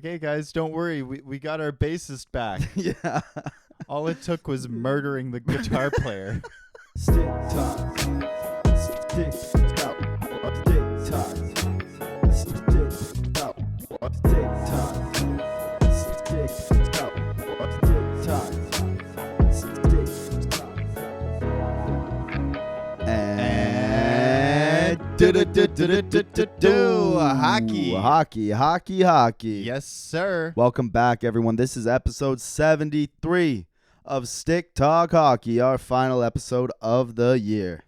Hey guys, don't worry. We got our bassist back. Yeah. All it took was murdering the guitar player. Stick time. Stick out. Stick time. Stick out. Stick time. Stick out. Stick time. Stick time. And hockey. Yes, sir. Welcome back, everyone. This is episode 73 of Stick Talk Hockey, our final episode of the year.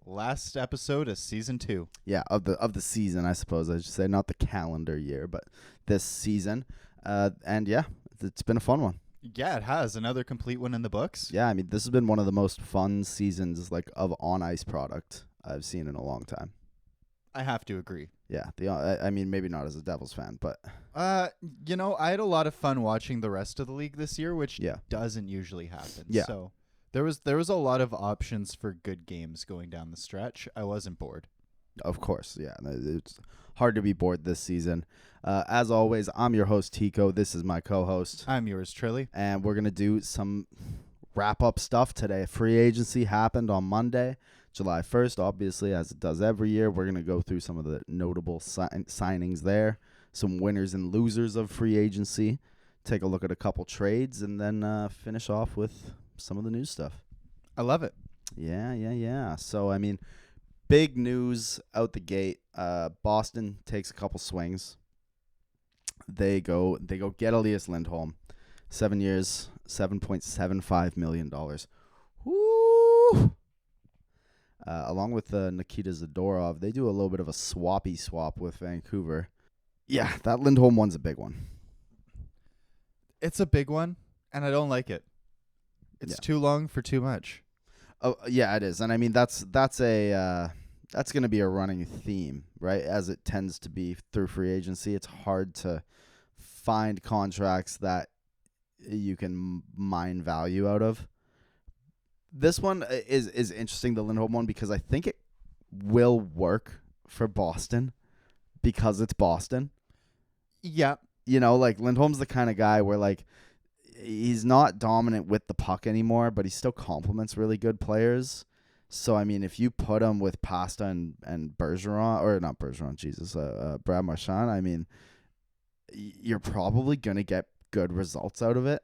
Last episode of season 2. Yeah, of the season, I suppose I should say, not the calendar year, but this season. And yeah, it's been a fun one. Yeah, it has. Another complete one in the books. Yeah, I mean, this has been one of the most fun seasons of on-ice product I've seen in a long time. I have to agree. Yeah, I mean, maybe not as a Devils fan, but I had a lot of fun watching the rest of the league this year, which yeah. doesn't usually happen. Yeah. So there was a lot of options for good games going down the stretch. I wasn't bored. Of course, yeah. It's hard to be bored this season. As always, I'm your host, Tiko. This is my co-host. I'm yours truly. And we're going to do some wrap-up stuff today. Free agency happened on Monday, July 1st, obviously, as it does every year. We're going to go through some of the notable signings there, some winners and losers of free agency, take a look at a couple trades, and then finish off with some of the news stuff. I love it. Yeah. So, I mean, big news out the gate. Boston takes a couple swings. They go get Elias Lindholm. 7 years, $7.75 million. Woo! Along with Nikita Zadorov, they do a little bit of a swappy swap with Vancouver. Yeah, that Lindholm one's a big one. It's a big one, and I don't like it. It's too long for too much. Oh, yeah, it is. And I mean, that's going to be a running theme, right? As it tends to be through free agency. It's hard to find contracts that you can mine value out of. This one is interesting, the Lindholm one, because I think it will work for Boston because it's Boston. Yeah. You know, Lindholm's the kind of guy where, he's not dominant with the puck anymore, but he still complements really good players. So, I mean, if you put him with Pasta and Bergeron, or not Bergeron, Brad Marchand, I mean, you're probably going to get good results out of it,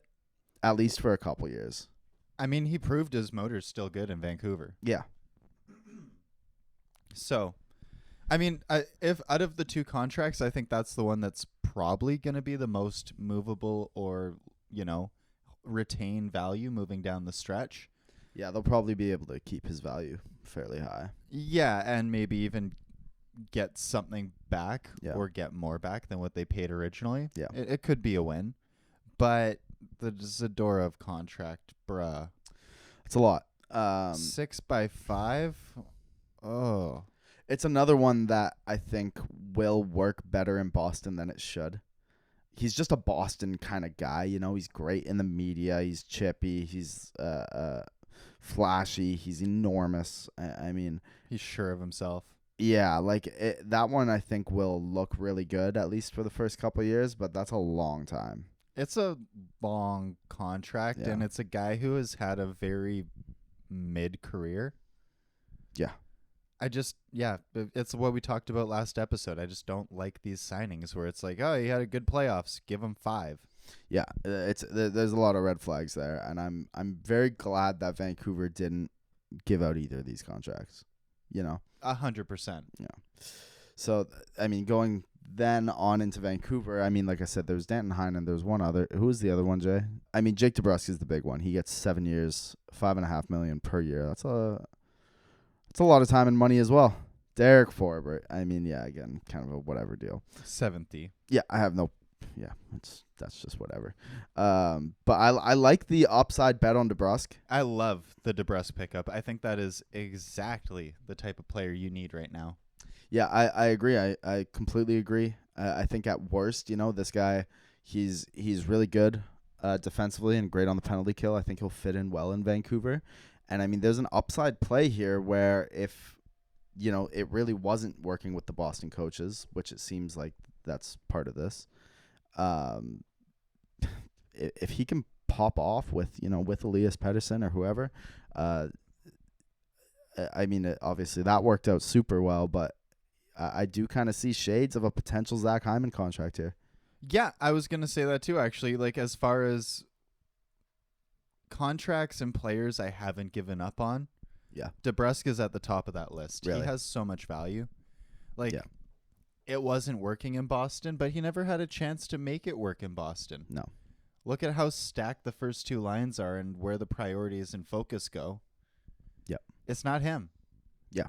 at least for a couple years. I mean, he proved his motor's still good in Vancouver. Yeah. So, I mean, if out of the two contracts, I think that's the one that's probably going to be the most movable or, retain value moving down the stretch. Yeah, they'll probably be able to keep his value fairly high. Yeah, and maybe even get something back or get more back than what they paid originally. Yeah. It could be a win. But the Zadorov contract, bruh. It's a lot. 6x5? Oh. It's another one that I think will work better in Boston than it should. He's just a Boston kind of guy, He's great in the media. He's chippy. He's flashy. He's enormous. I mean, he's sure of himself. Yeah, that one I think will look really good, at least for the first couple of years, but that's a long time. It's a long contract, and it's a guy who has had a very mid-career. Yeah. It's what we talked about last episode. I just don't like these signings where it's like, oh, he had a good playoffs, give him 5. Yeah, there's a lot of red flags there, and I'm very glad that Vancouver didn't give out either of these contracts. 100%. Yeah. So I mean, going then on into Vancouver, I mean, like I said, there was Danton Heinen, there was one other. Who was the other one, Jay? I mean, Jake DeBrusk is the big one. He gets 7 years, $5.5 million per year. That's a lot of time and money as well. Derek Forbert. I mean, yeah, again, kind of a whatever deal. 70. Yeah, I have no. Yeah, that's just whatever. But I like the upside bet on DeBrusk. I love the DeBrusk pickup. I think that is exactly the type of player you need right now. Yeah, I agree. I completely agree. I think at worst, this guy, he's really good defensively and great on the penalty kill. I think he'll fit in well in Vancouver. And I mean, there's an upside play here where if, it really wasn't working with the Boston coaches, which it seems like that's part of this. If he can pop off with Elias Pettersson or whoever, I mean, obviously that worked out super well, but I do kind of see shades of a potential Zach Hyman contract here. Yeah, I was going to say that too, actually. Like, as far as contracts and players I haven't given up on, Yeah. DeBrusk at the top of that list. Really? He has so much value. Like, Yeah. it wasn't working in Boston, but he never had a chance to make it work in Boston. No. Look at how stacked the first two lines are and where the priorities and focus go. Yep. It's not him. Yeah.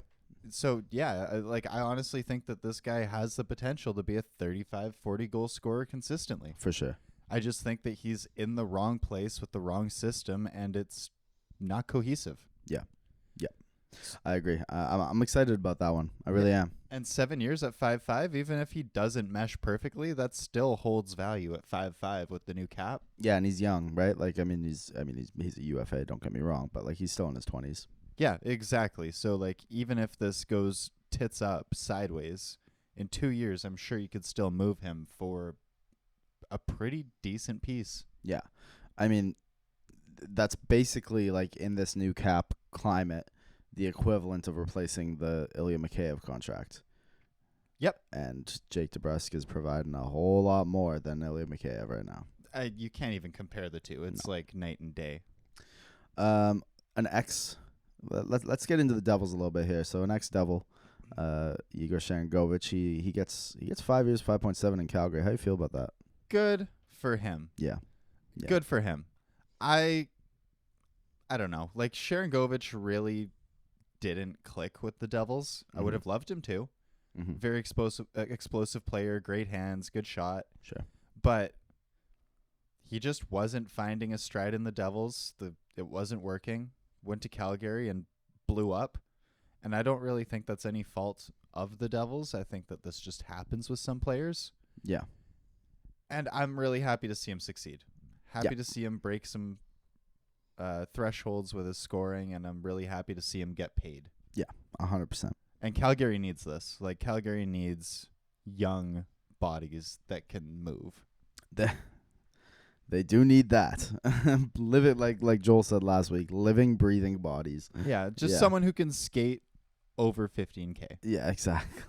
So, yeah, I honestly think that this guy has the potential to be a 35, 40 goal scorer consistently. For sure. I just think that he's in the wrong place with the wrong system, and it's not cohesive. Yeah. Yeah. I agree. I'm excited about that one. I really am. And 7 years at 5.5, even if he doesn't mesh perfectly, that still holds value at 5.5 with the new cap. Yeah, and he's young, right? Like, he's a UFA. Don't get me wrong, but like he's still in his 20s. Yeah, exactly. So, like, even if this goes tits up sideways, in 2 years, I'm sure you could still move him for a pretty decent piece. Yeah. I mean, that's basically, like, in this new cap climate, the equivalent of replacing the Ilya Mikheyev contract. Yep. And Jake DeBrusk is providing a whole lot more than Ilya Mikheyev right now. You can't even compare the two. It's like night and day. Let's get into the Devils a little bit here. So an ex-Devil, Igor Sharangovich, he gets 5 years, 5.7 in Calgary. How do you feel about that? Good for him. Yeah. Good for him. I don't know. Like, Sharangovich really didn't click with the Devils. I would have loved him to. Mm-hmm. Very explosive player, great hands, good shot. Sure. But he just wasn't finding a stride in the Devils. It wasn't working. Went to Calgary and blew up. And I don't really think that's any fault of the Devils. I think that this just happens with some players. Yeah. And I'm really happy to see him succeed. Happy to see him break some thresholds with his scoring, and I'm really happy to see him get paid. Yeah, 100%. And Calgary needs this. Like, Calgary needs young bodies that can move. They do need that. Live it like Joel said last week. Living, breathing bodies. Yeah, just someone who can skate over 15K. Yeah, exactly.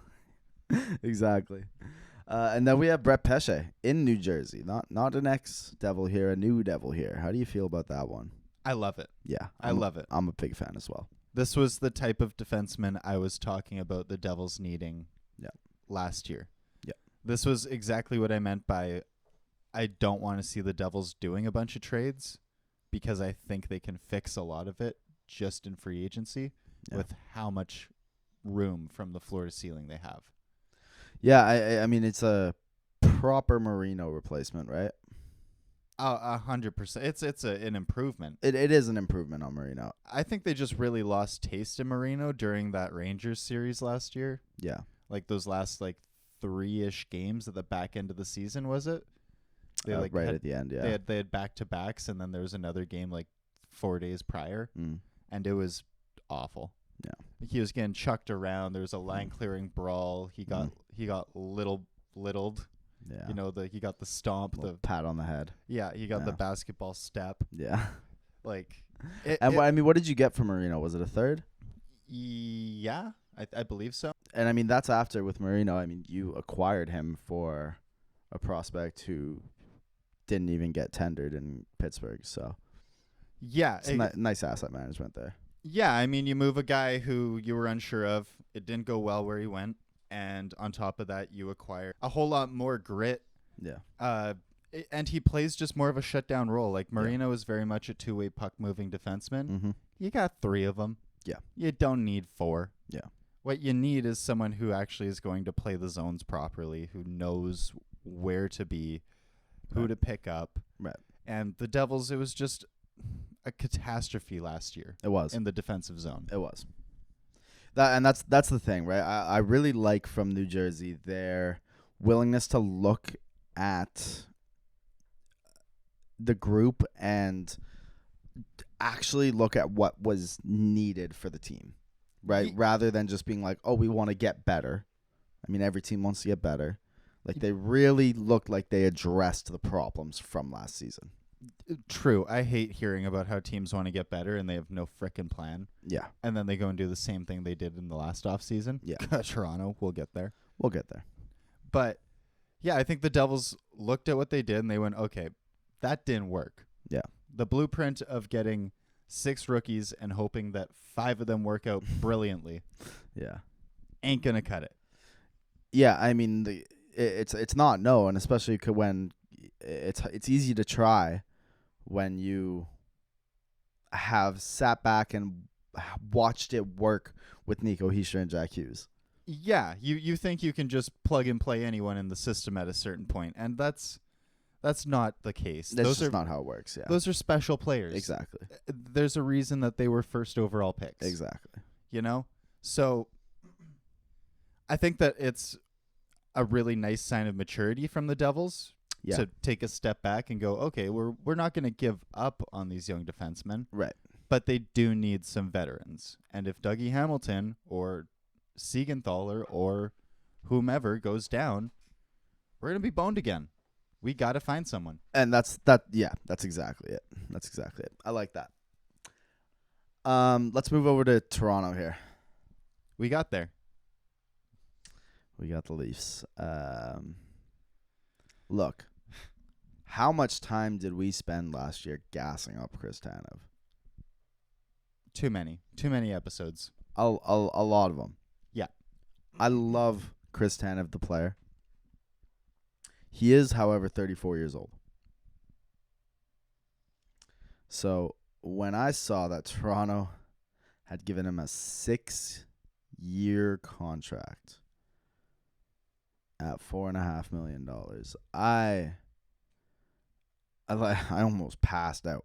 Exactly. And then we have Brett Pesce in New Jersey. Not an ex-Devil here, a new Devil here. How do you feel about that one? I love it. Yeah. I love it. I'm a big fan as well. This was the type of defenseman I was talking about the Devils needing last year. Yeah. This was exactly what I meant by I don't want to see the Devils doing a bunch of trades because I think they can fix a lot of it just in free agency with how much room from the floor to ceiling they have. Yeah, I mean, it's a proper Marino replacement, right? 100%. It's an improvement. It is an improvement on Marino. I think they just really lost taste in Marino during that Rangers series last year. Yeah. Like those last 3-ish games at the back end of the season, was it? They at the end, yeah. They had back-to-backs, and then there was another game 4 days prior, and it was awful. Yeah. He was getting chucked around. There was a line-clearing brawl. He got littled. Yeah. He got the stomp, the pat on the head. Yeah, he got the basketball step. Yeah. What did you get from Marino? Was it a third? Yeah, I believe so. And I mean, that's after with Marino. I mean, you acquired him for a prospect who didn't even get tendered in Pittsburgh. So yeah, it's nice asset management there. Yeah, I mean, you move a guy who you were unsure of. It didn't go well where he went. And on top of that, you acquire a whole lot more grit. Yeah. And he plays just more of a shutdown role. Like, Marino is very much a two-way puck-moving defenseman. Mm-hmm. You got 3 of them. Yeah. You don't need 4. Yeah. What you need is someone who actually is going to play the zones properly, who knows where to be, who to pick up. Right. And the Devils, it was just a catastrophe last year. It was. In the defensive zone. It was. That's the thing, right? I really like from New Jersey their willingness to look at the group and actually look at what was needed for the team, right? Rather than just being like, oh, we want to get better. I mean, every team wants to get better. Like, they really looked like they addressed the problems from last season. True. I hate hearing about how teams want to get better and they have no frickin' plan. Yeah. And then they go and do the same thing they did in the last offseason. Yeah. Toronto, we'll get there. We'll get there. But, yeah, I think the Devils looked at what they did and they went, okay, that didn't work. Yeah. The blueprint of getting 6 rookies and hoping that 5 of them work out brilliantly Yeah. ain't going to cut it. Yeah, I mean, it's not no, and especially when it's easy to try when you have sat back and watched it work with Nico Hischier and Jack Hughes. Yeah, you think you can just plug and play anyone in the system at a certain point, and that's not the case. That's just not how it works, yeah. Those are special players. Exactly. There's a reason that they were first overall picks. Exactly. You know? So I think that it's a really nice sign of maturity from the Devils to take a step back and go, okay, we're not going to give up on these young defensemen. Right. But they do need some veterans. And if Dougie Hamilton or Siegenthaler or whomever goes down, we're going to be boned again. We got to find someone. And that's exactly it. That's exactly it. I like that. Let's move over to Toronto here. We got there. We got the Leafs. Look, how much time did we spend last year gassing up Chris Tanev? Too many episodes. A lot of them. Yeah. I love Chris Tanev, the player. He is, however, 34 years old. So when I saw that Toronto had given him a 6-year contract at $4.5 million, I almost passed out.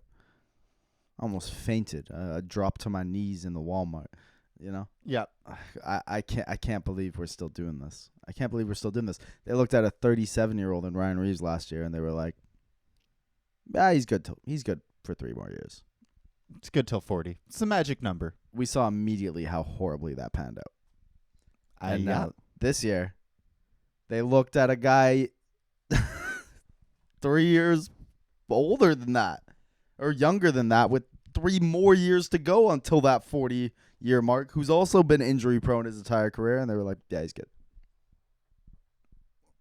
I almost fainted. I dropped to my knees in the Walmart. You know? Yeah. I can't believe we're still doing this. They looked at a 37-year-old in Ryan Reeves last year and they were like, he's good for 3 more years. It's good till 40. It's the magic number. We saw immediately how horribly that panned out. And now this year, they looked at a guy 3 years older than that or younger than that with 3 more years to go until that 40-year mark, who's also been injury prone his entire career. And they were like, yeah, he's good.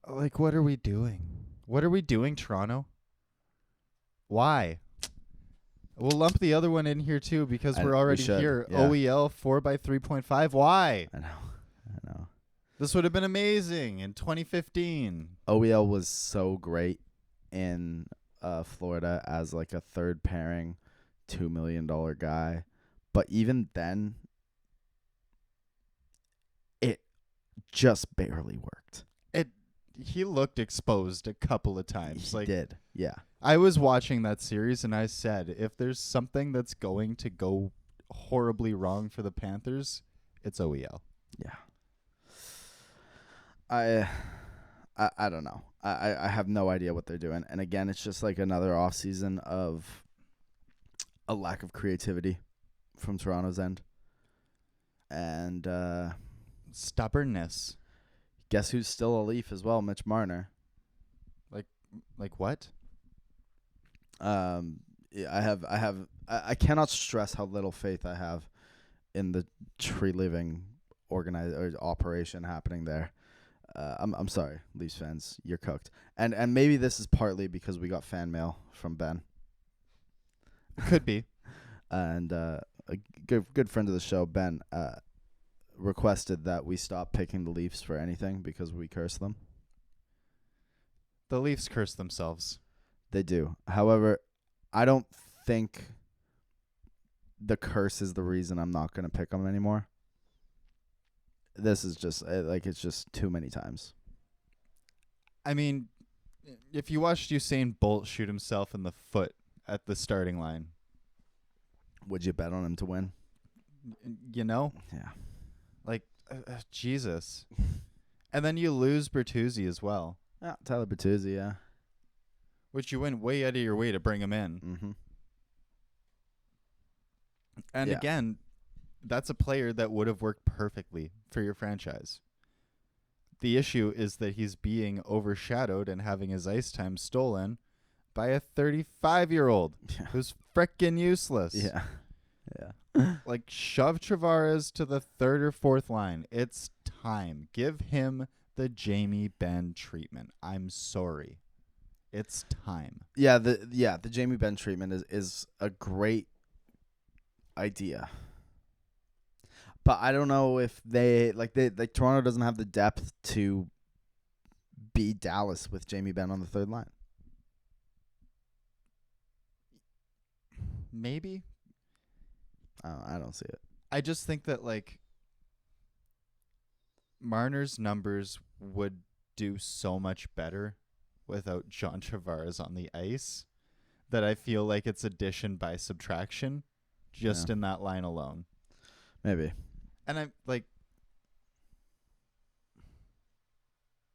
Like, what are we doing? What are we doing, Toronto? Why? We'll lump the other one in here, too, because we're already here. Yeah. OEL 4x3.5. Why? I know. This would have been amazing in 2015. OEL was so great in Florida as like a third pairing, $2 million guy. But even then, it just barely worked. He looked exposed a couple of times. He did, yeah. I was watching that series and I said, if there's something that's going to go horribly wrong for the Panthers, it's OEL. Yeah. I don't know. I have no idea what they're doing. And again, it's just like another offseason of a lack of creativity from Toronto's end. And stubbornness. Guess who's still a Leaf as well? Mitch Marner. Like what? Yeah, I cannot stress how little faith I have in the tree living operation happening there. I'm sorry, Leafs fans, you're cooked. And maybe this is partly because we got fan mail from Ben. Could be. And a good friend of the show, Ben, requested that we stop picking the Leafs for anything because we curse them. The Leafs curse themselves. They do. However, I don't think the curse is the reason I'm not going to pick them anymore. This is just it's just too many times. I mean, if you watched Usain Bolt shoot himself in the foot at the starting line, would you bet on him to win? You know? Yeah. Like, Jesus. And then you lose Bertuzzi as well. Yeah, Tyler Bertuzzi, yeah. Which you went way out of your way to bring him in. Mm-hmm. And again, that's a player that would have worked perfectly for your franchise. The issue is that he's being overshadowed and having his ice time stolen by a 35-year-old Yeah. who's frickin' useless. Yeah. Like, shove Tavares to the third or fourth line. It's time. Give him the Jamie Benn treatment. I'm sorry. It's time. Yeah, the Jamie Benn treatment is a great idea. But I don't know if they Toronto doesn't have the depth to beat Dallas with Jamie Benn on the third line. Maybe. I don't see it. I just think that, like, Marner's numbers would do so much better without John Tavares on the ice that I feel like it's addition by subtraction just in that line alone. Maybe. And I'm like,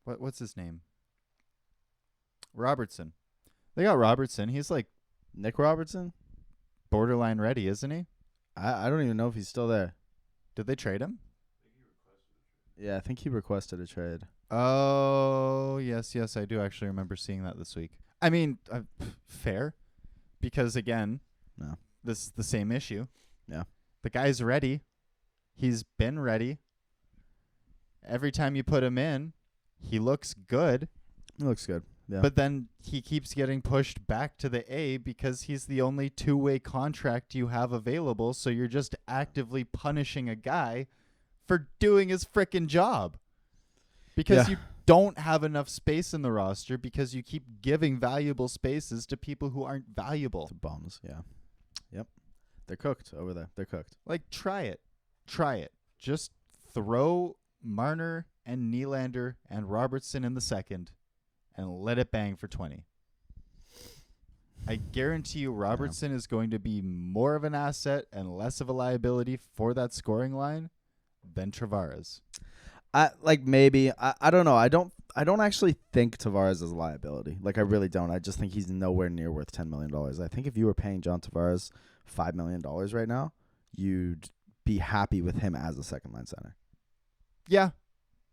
what's his name? Robertson. They got Robertson. He's like Nick Robertson? borderline ready, isn't he? I don't even know if he's still there. Did they trade him? Yeah, I think he requested a trade. Oh, yes, I do actually remember seeing that this week. I mean, fair, because again, this is the same issue. Yeah. The guy's ready. He's been ready. Every time you put him in, he looks good. It looks good. Yeah. But then he keeps getting pushed back to the A because he's the only two-way contract you have available, so you're just actively punishing a guy for doing his frickin' job. Because you don't have enough space in the roster because you keep giving valuable spaces to people who aren't valuable. The bums, yeah. Yep. They're cooked over there. They're cooked. Like, try it. Just throw Marner and Nylander and Robertson in the second and let it bang for 20. I guarantee you Robertson is going to be more of an asset and less of a liability for that scoring line than Tavares. Maybe I don't know. I don't actually think Tavares is a liability. Like, I really don't. I just think he's nowhere near worth $10 million. I think if you were paying John Tavares $5 million right now, you'd be happy with him as a second line center. Yeah.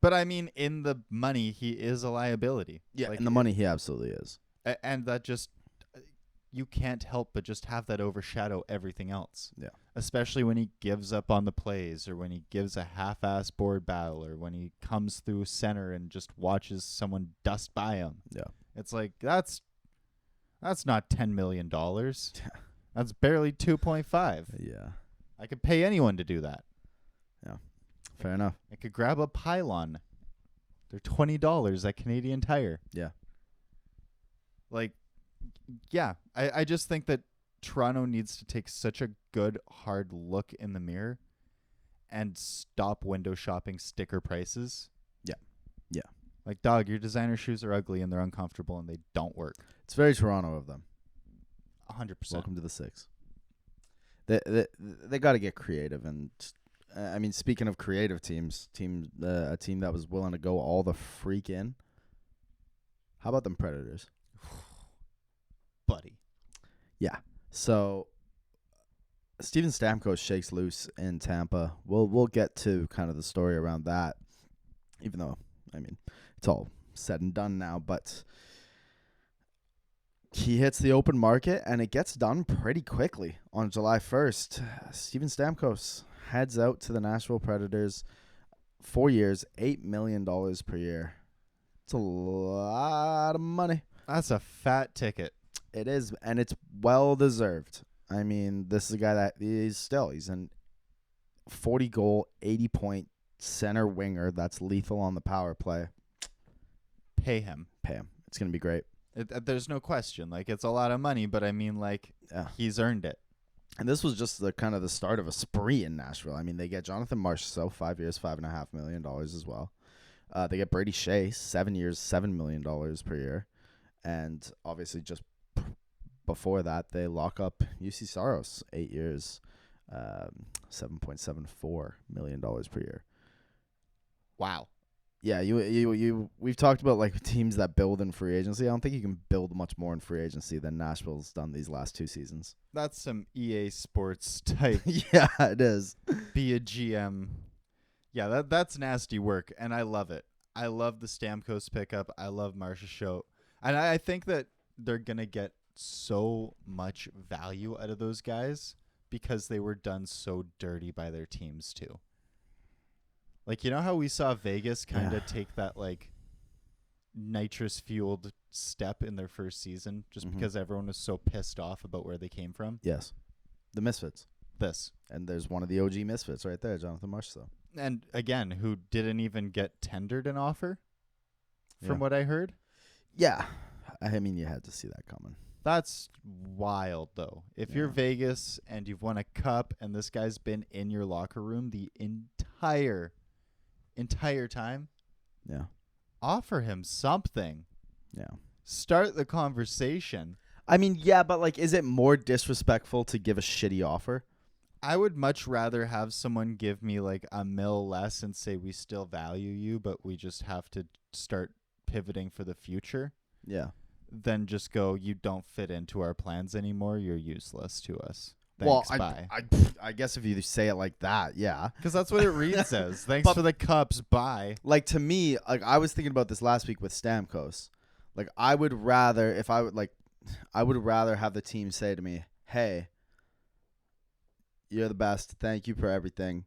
But I mean, in the money, he is a liability. Yeah, in the money, he absolutely is. And that just, you can't help but just have that overshadow everything else. Yeah. Especially when he gives up on the plays, or when he gives a half-ass board battle, or when he comes through center and just watches someone dust by him. Yeah. It's like, that's not $10 million. That's barely 2.5. Yeah. I could pay anyone to do that. Yeah. Fair enough. I could grab a pylon. They're $20 at Canadian Tire. Yeah. Like, yeah, I just think that Toronto needs to take such a good, hard look in the mirror and stop window shopping sticker prices. Yeah. Yeah. Like, dog, your designer shoes are ugly and they're uncomfortable and they don't work. It's very Toronto of them. 100%. Welcome to the Six. They got to get creative. And, I mean, speaking of creative teams, a team that was willing to go all the freak in. How about them Predators? Buddy. Yeah. So Steven Stamkos shakes loose in Tampa. We'll get to kind of the story around that, even though, I mean, it's all said and done now. But he hits the open market, and it gets done pretty quickly. On July 1st, Steven Stamkos heads out to the Nashville Predators. 4 years, $8 million per year. It's a lot of money. That's a fat ticket. It is, and it's well-deserved. I mean, this is a guy that he's an 40-goal, 80-point center winger that's lethal on the power play. Pay him. It's going to be great. There's no question. Like, it's a lot of money, but I mean, like, he's earned it. And this was just the kind of the start of a spree in Nashville. I mean, they get Jonathan Marchessault, 5 years, $5.5 million as well. They get Brady Shea, 7 years, $7 million per year. And obviously just before that, they lock up UC Saros, 8 years, $7.74 million per year. Wow. Yeah, we've talked about like teams that build in free agency. I don't think you can build much more in free agency than Nashville's done these last 2 seasons. That's some EA Sports type. Yeah, it is. Be a GM. Yeah, that's nasty work, and I love it. I love the Stamkos pickup. I love Marcia Show. And I think that they're going to get so much value out of those guys because they were done so dirty by their teams too. Like, you know how we saw Vegas kind of take that like nitrous fueled step in their first season just because everyone was so pissed off about where they came from? Yes. The Misfits. This. And there's one of the OG Misfits right there, Jonathan Marchessault. And again, who didn't even get tendered an offer from what I heard? Yeah. I mean, you had to see that coming. That's wild, though. If you're Vegas and you've won a cup and this guy's been in your locker room the entire time, offer him something. Yeah. Start the conversation. I mean, yeah, but like, is it more disrespectful to give a shitty offer? I would much rather have someone give me like $1 million less and say we still value you, but we just have to start pivoting for the future. Yeah. Than just go, you don't fit into our plans anymore. You're useless to us. Thanks, bye. I guess if you say it like that, yeah. Because that's what it reads as. Thanks for the cups, bye. Like, to me, like, I was thinking about this last week with Stamkos. Like, I would rather have the team say to me, hey, you're the best. Thank you for everything.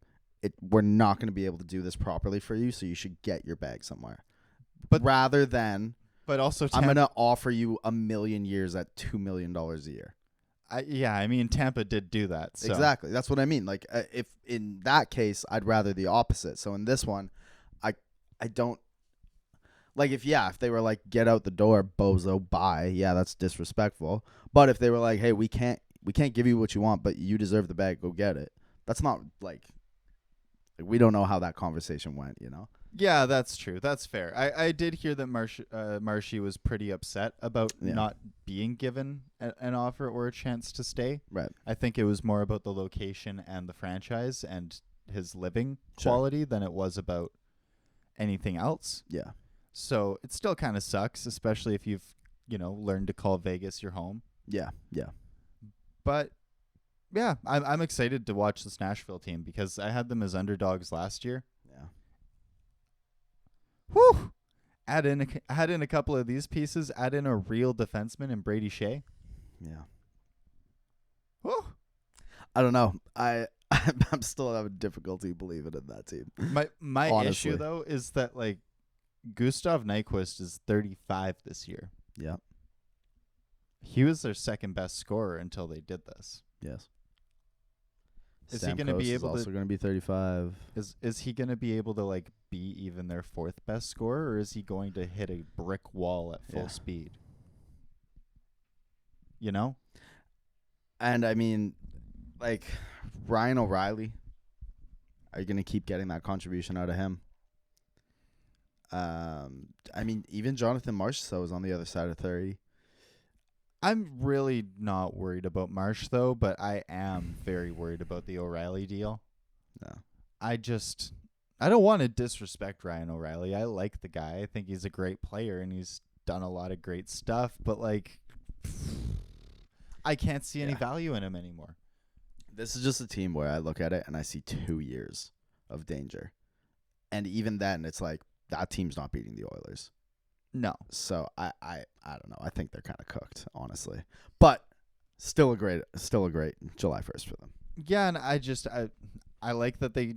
We're not going to be able to do this properly for you, so you should get your bag somewhere. But rather than... But also, I'm going to offer you $1 million years at $2 million a year. I mean, Tampa did do that. So. Exactly. That's what I mean. Like, if in that case, I'd rather the opposite. So in this one, I don't like if they were like, get out the door, bozo, bye. Yeah, that's disrespectful. But if they were like, hey, we can't give you what you want, but you deserve the bag, go get it. That's not like we don't know how that conversation went, you know? Yeah, that's true. That's fair. I did hear that Marshy was pretty upset about not being given an offer or a chance to stay. Right. I think it was more about the location and the franchise and his living quality than it was about anything else. Yeah. So it still kind of sucks, especially if you've, learned to call Vegas your home. Yeah, yeah. But, yeah, I'm excited to watch this Nashville team because I had them as underdogs last year. Yeah. Whew! Add in a couple of these pieces. Add in a real defenseman in Brady Shea. Yeah. Whew! I don't know. I'm still having difficulty believing in that team. My issue though is that like Gustav Nyquist is 35 this year. Yeah. He was their second best scorer until they did this. Yes. Is he going to be able to? Also going to be 35. Is he going to be able to like be even their fourth best scorer, or is he going to hit a brick wall at full speed? You know? And I mean, like Ryan O'Reilly, are you going to keep getting that contribution out of him? I mean, even Jonathan Marchessault was on the other side of 30. I'm really not worried about Marsh, though, but I am very worried about the O'Reilly deal. No. I don't want to disrespect Ryan O'Reilly. I like the guy. I think he's a great player, and he's done a lot of great stuff, but, like, I can't see any value in him anymore. This is just a team where I look at it, and I see 2 years of danger. And even then, it's like, that team's not beating the Oilers. No. So I don't know. I think they're kind of cooked, honestly. But still a great July 1st for them. Yeah, and I like that they,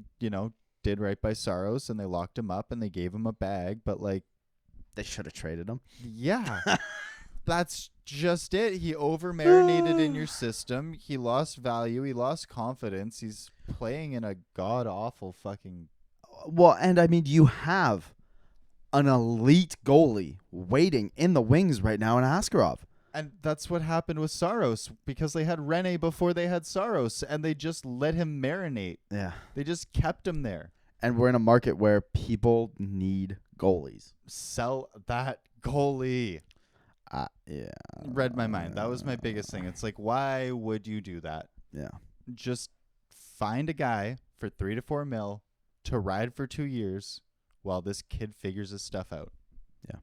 did right by Saros and they locked him up and they gave him a bag, but like they should have traded him. Yeah. That's just it. He over-marinated in your system. He lost value. He lost confidence. He's playing in a god-awful fucking... Well, and I mean, you have an elite goalie waiting in the wings right now in Askarov. And that's what happened with Saros because they had Rene before they had Saros, and they just let him marinate. Yeah. They just kept him there. And we're in a market where people need goalies. Sell that goalie. Yeah. Read my mind. That was my biggest thing. It's like, why would you do that? Yeah. Just find a guy for $3 to $4 million to ride for 2 years while this kid figures his stuff out. Yeah.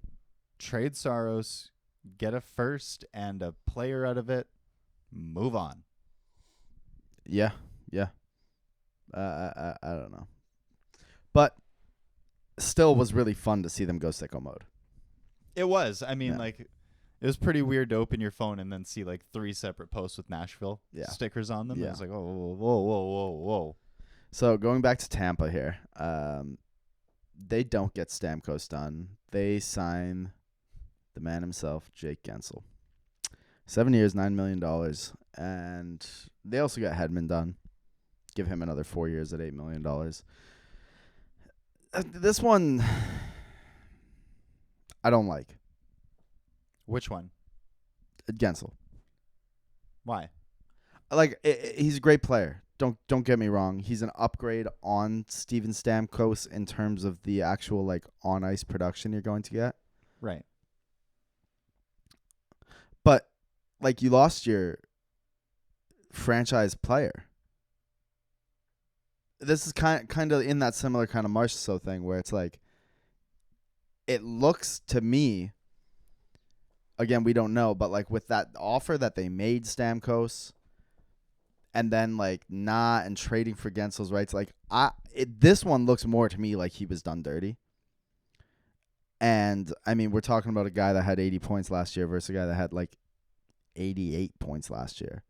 Trade Saros, get a first and a player out of it, move on. Yeah. Yeah. I don't know. But still was really fun to see them go sicko mode. It was. I mean, Yeah. like, it was pretty weird to open your phone and then see like 3 separate posts with Nashville stickers on them. Yeah. It was like, oh, whoa. So going back to Tampa here, they don't get Stamkos done. They sign the man himself, Jake Gensel. 7 years, $9 million. And they also got Hedman done. Give him another 4 years at $8 million. This one, I don't like. Which one? Gensel. Why? Like, he's a great player. Don't get me wrong. He's an upgrade on Steven Stamkos in terms of the actual, like, on-ice production you're going to get. Right. But, like, you lost your franchise player. This is kind of in that similar kind of Marchessault thing where it's like, it looks to me, again, we don't know, but like with that offer that they made Stamkos and then like and trading for Gensel's rights, like this one looks more to me like he was done dirty. And I mean, we're talking about a guy that had 80 points last year versus a guy that had like 88 points last year.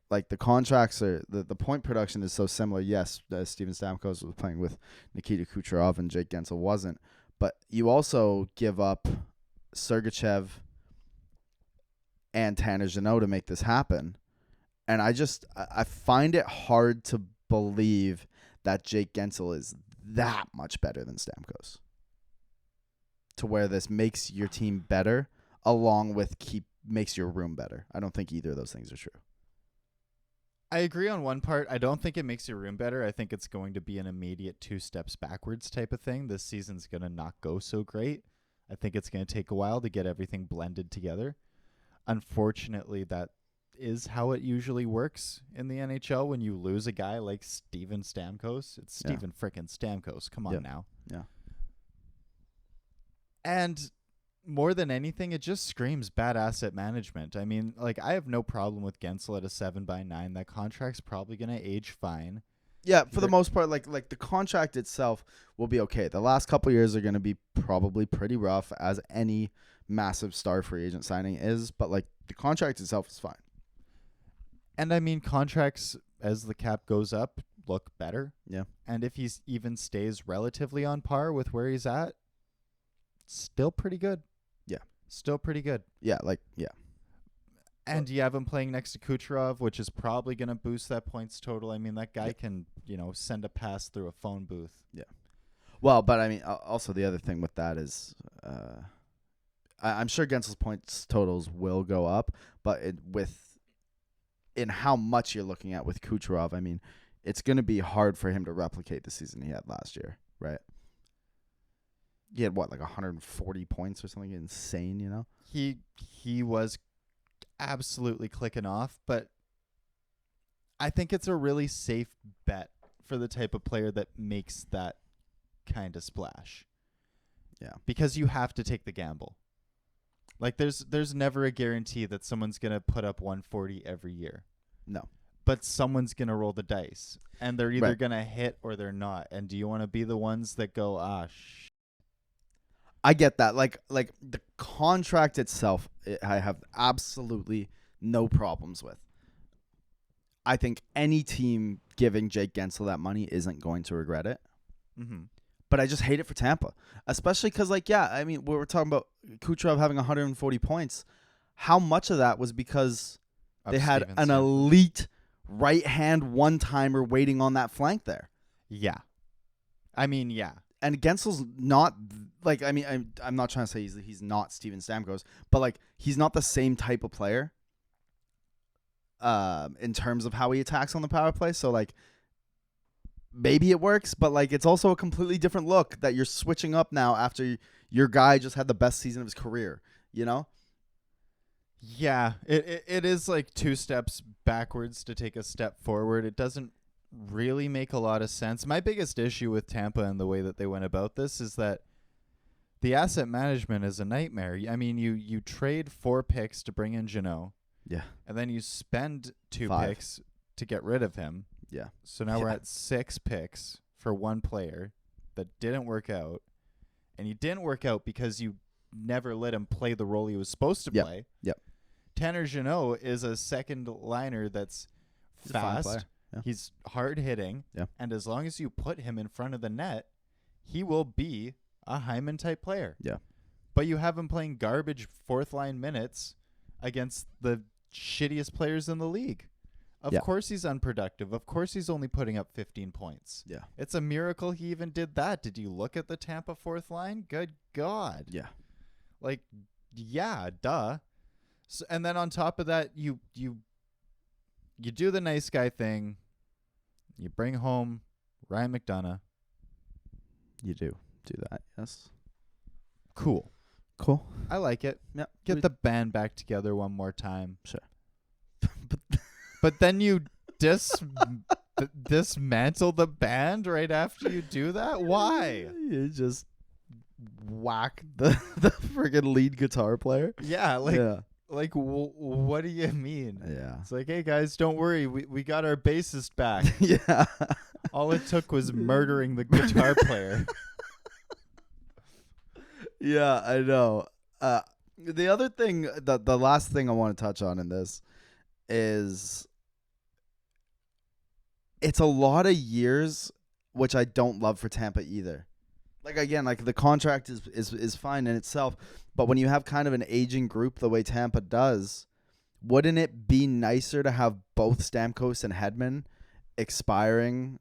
Like the contracts are the point production is so similar. Yes, Steven Stamkos was playing with Nikita Kucherov and Jake Gensel wasn't. But you also give up Sergachev and Tanner Jeannot to make this happen. And I find it hard to believe that Jake Gensel is that much better than Stamkos. To where this makes your team better along with makes your room better. I don't think either of those things are true. I agree on one part. I don't think it makes your room better. I think it's going to be an immediate 2 steps backwards type of thing. This season's going to not go so great. I think it's going to take a while to get everything blended together. Unfortunately, that is how it usually works in the NHL when you lose a guy like Steven Stamkos. It's Steven frickin' Stamkos. Come on now. Yeah. And more than anything, it just screams bad asset management. I mean, like, I have no problem with Gensel at a 7x9. That contract's probably going to age fine. Yeah, for the most part, like the contract itself will be okay. The last couple of years are going to be probably pretty rough, as any massive star free agent signing is. But like the contract itself is fine. And I mean, contracts as the cap goes up look better. Yeah. And if he even stays relatively on par with where he's at, still pretty good. Yeah. Still pretty good. Yeah, And you have him playing next to Kucherov, which is probably going to boost that points total. I mean, that guy can, send a pass through a phone booth. Yeah. Well, but I mean, also the other thing with that is, I'm sure Gensel's points totals will go up, but in how much you're looking at with Kucherov, I mean, it's going to be hard for him to replicate the season he had last year, right? He had like 140 points or something insane, He was absolutely clicking off, but I think it's a really safe bet for the type of player that makes that kind of splash. Yeah. Because you have to take the gamble. Like there's never a guarantee that someone's going to put up 140 every year. No. But someone's going to roll the dice, and they're either going to hit or they're not. And do you want to be the ones that go, I get that. Like the contract itself, I have absolutely no problems with. I think any team giving Jake Gensel that money isn't going to regret it. Mm-hmm. But I just hate it for Tampa, especially because, I mean, we were talking about Kucherov having 140 points. How much of that was because they had an elite right-hand one-timer waiting on that flank there? Yeah. I mean, yeah. And Gensel's not, I'm not trying to say he's not Steven Stamkos, but, he's not the same type of player in terms of how he attacks on the power play. So, maybe it works, but, it's also a completely different look that you're switching up now after your guy just had the best season of his career, Yeah, it is 2 steps backwards to take a step forward. It doesn't really make a lot of sense. My biggest issue with Tampa and the way that they went about this is that the asset management is a nightmare. I mean, you trade 4 picks to bring in Jeannot. Yeah. And then you spend 2 5 picks to get rid of him. Yeah. So now we're at 6 picks for 1 player. that didn't work out, and he didn't work out because you never let him play the role he was supposed to play. Yep. Tanner Jeannot is a second liner that's He's a fine player. fast. Yeah. He's hard hitting. Yeah. And as long as you put him in front of the net, he will be a Hyman type player. Yeah. But you have him playing garbage fourth line minutes against the shittiest players in the league. Of course he's unproductive. Of course he's only putting up 15 points. Yeah. It's a miracle he even did that. Did you look at the Tampa fourth line? Good God. Yeah. Like, yeah, duh. So, and then on top of that, you do the nice guy thing. You bring home Ryan McDonough. You do that, yes. Cool. I like it. Yeah. Get the band back together one more time. Sure. But then you dismantle the band right after you do that? Why? You just whack the friggin' lead guitar player. Yeah, like what do you mean? Yeah. It's like, hey guys, don't worry, we got our bassist back. Yeah. All it took was murdering the guitar player. Yeah, I know. The other thing, the last thing I want to touch on in this is it's a lot of years, which I don't love for Tampa either. Like, again, like the contract is fine in itself, but when you have kind of an aging group the way Tampa does, wouldn't it be nicer to have both Stamkos and Hedman expiring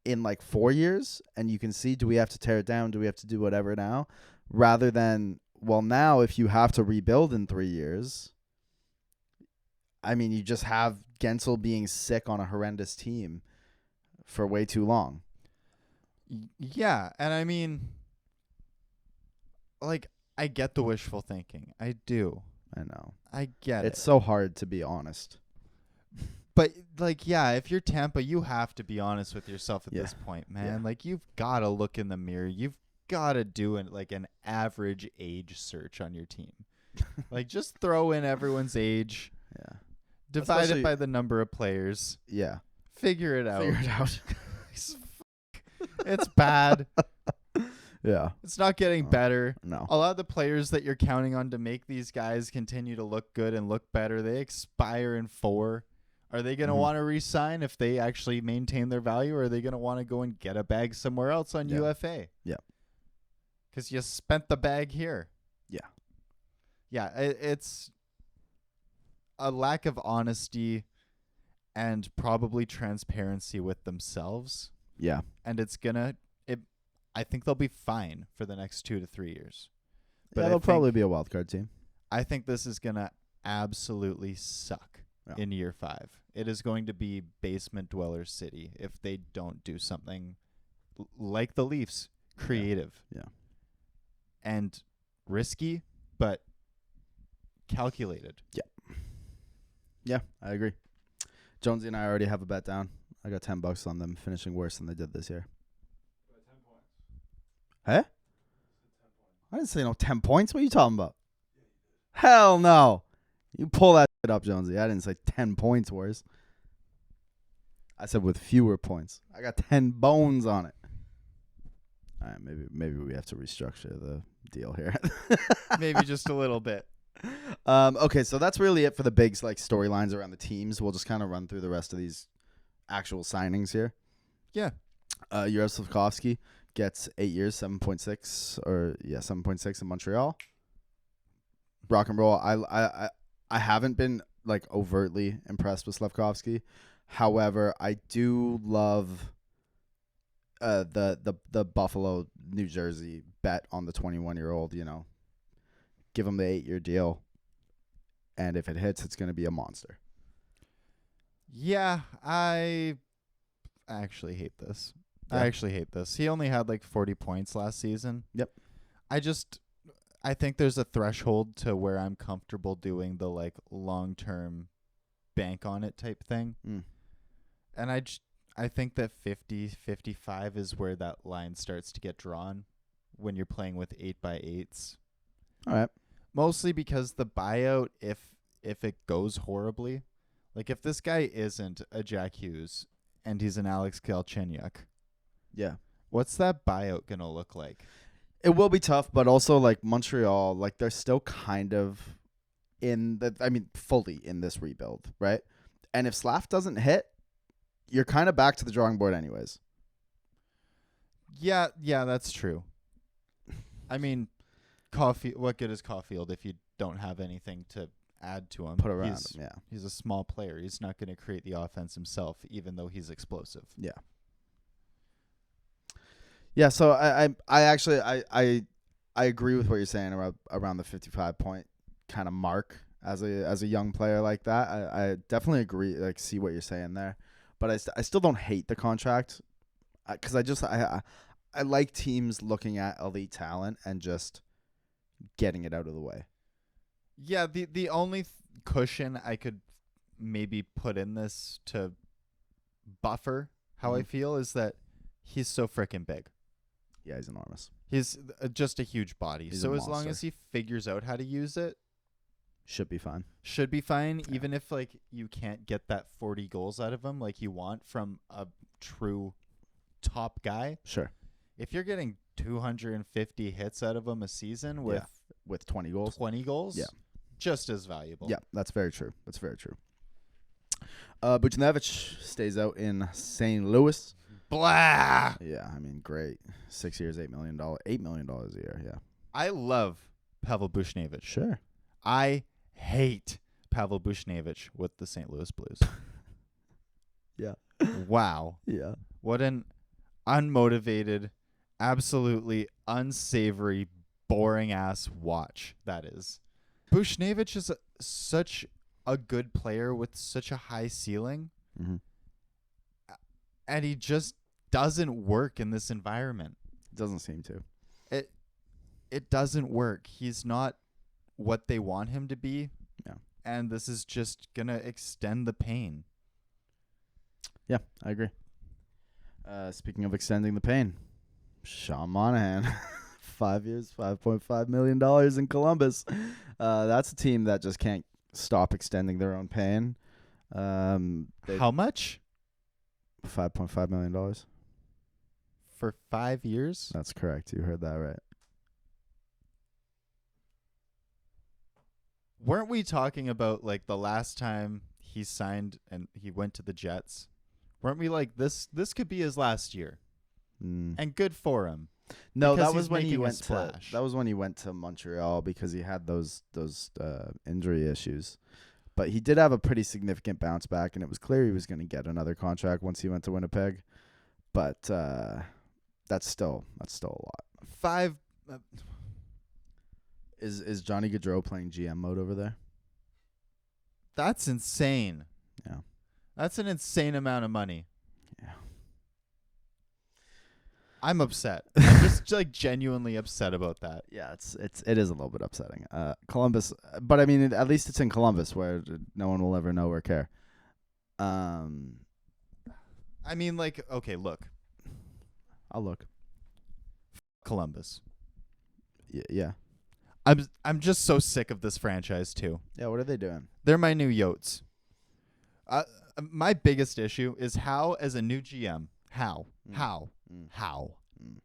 in like 4 years, and you can see, do we have to tear it down? Do we have to do whatever now? Rather than, well, now if you have to rebuild in 3 years, I mean, you just have Gensel being sick on a horrendous team for way too long. Yeah, and I mean, like, I get the wishful thinking. I do. I know. I get it. It's so hard to be honest. But, like, yeah, if you're Tampa, you have to be honest with yourself at Yeah. this point, man. Yeah. Like, you've got to look in the mirror. You've got to do an average age search on your team. Like, just throw in everyone's age. Yeah. Divide Especially- it by the number of players. Yeah. Figure it out. Figure it out. It's bad. Yeah. It's not getting better. No. A lot of the players that you're counting on to make these guys continue to look good and look better, they expire in 4. Are they going to want to re-sign if they actually maintain their value, or are they going to want to go and get a bag somewhere else on UFA? Yeah. Because you spent the bag here. Yeah. Yeah, it's a lack of honesty and probably transparency with themselves. Yeah. And I think they'll be fine for the next 2 to 3 years. But they'll probably be a wild card team. I think this is going to absolutely suck in year 5. It is going to be basement dweller city if they don't do something like the Leafs, creative. Yeah. And risky, but calculated. Yeah. Yeah, I agree. Jonesy and I already have a bet down. I got $10 on them finishing worse than they did this year. 10 points. Huh? I didn't say no 10 points. What are you talking about? Hell no. You pull that shit up, Jonesy. I didn't say 10 points worse. I said with fewer points. I got 10 bones on it. All right, maybe we have to restructure the deal here. Maybe just a little bit. Okay, so that's really it for the big storylines around the teams. We'll just kind of run through the rest of these actual signings here. Yeah. Yuri Slavkovsky gets 8 years, 7.6 in Montreal. Rock and roll. I haven't been overtly impressed with Slavkovsky. However, I do love the Buffalo, New Jersey bet on the 21-year-old, give him the 8-year deal. And if it hits, it's going to be a monster. Yeah, I actually hate this. Yeah. I actually hate this. He only had 40 points last season. Yep. I think there's a threshold to where I'm comfortable doing the long-term bank on it type thing. Mm. And I think that 50, 55 is where that line starts to get drawn when you're playing with 8x8s. All right. Mostly because the buyout, if it goes horribly, if this guy isn't a Jack Hughes and he's an Alex Galchenyuk, Yeah. What's that buyout going to look like? It will be tough, but also like Montreal, like they're still kind of fully in this rebuild, right? And if Slav doesn't hit, you're kind of back to the drawing board anyways. Yeah, that's true. I mean, what good is Caulfield if you don't have anything to add to him? Put around him, yeah. He's a small player. He's not going to create the offense himself, even though he's explosive. Yeah. Yeah, so I actually agree with what you're saying around the 55-point kind of mark as a young player like that. I definitely agree, like see what you're saying there, but I still don't hate the contract because I like teams looking at elite talent and just getting it out of the way. Yeah, the only cushion I could maybe put in this to buffer how I feel is that he's so freaking big. Yeah, he's enormous. He's just a huge body. He's so a as long as he figures out how to use it, should be fine. Yeah. Even if like you can't get that 40 goals out of him like you want from a true top guy. Sure. If you're getting 250 hits out of him a season with 20 goals, yeah, just as valuable. Yeah, that's very true. Buchnevich stays out in St. Louis. Blah. Yeah, I mean, great. 6 years, $8 million. $8 million a year, yeah. I love Pavel Buchnevich. Sure. I hate Pavel Buchnevich with the St. Louis Blues. Yeah. Wow. Yeah. What an unmotivated, absolutely unsavory, boring-ass watch that is. Buchnevich is such a good player with such a high ceiling, and he just doesn't work in this environment. It doesn't seem to. It doesn't work. He's not what they want him to be. Yeah. And this is just going to extend the pain. Yeah, I agree. Speaking of extending the pain, Sean Monahan, 5 years, $5.5 million in Columbus. That's a team that just can't stop extending their own pain. How much? $5.5 million. For 5 years? That's correct. You heard that right. Weren't we talking about like the last time he signed and he went to the Jets? Weren't we like this could be his last year? And good for him. No, because that was when he went splash. That was when he went to Montreal because he had those injury issues. But he did have a pretty significant bounce back, and it was clear he was going to get another contract once he went to Winnipeg. But that's still a lot. 5 Is Johnny Gaudreau playing GM mode over there? That's insane. Yeah. That's an insane amount of money. Yeah. I'm upset. I'm just like genuinely upset about that. Yeah, it is a little bit upsetting. Columbus, but I mean, at least it's in Columbus where no one will ever know or care. I mean, like, okay, look. I'll look. Columbus. Yeah. I'm just so sick of this franchise too. Yeah, what are they doing? They're my new Yotes. My biggest issue is how, as a new GM, how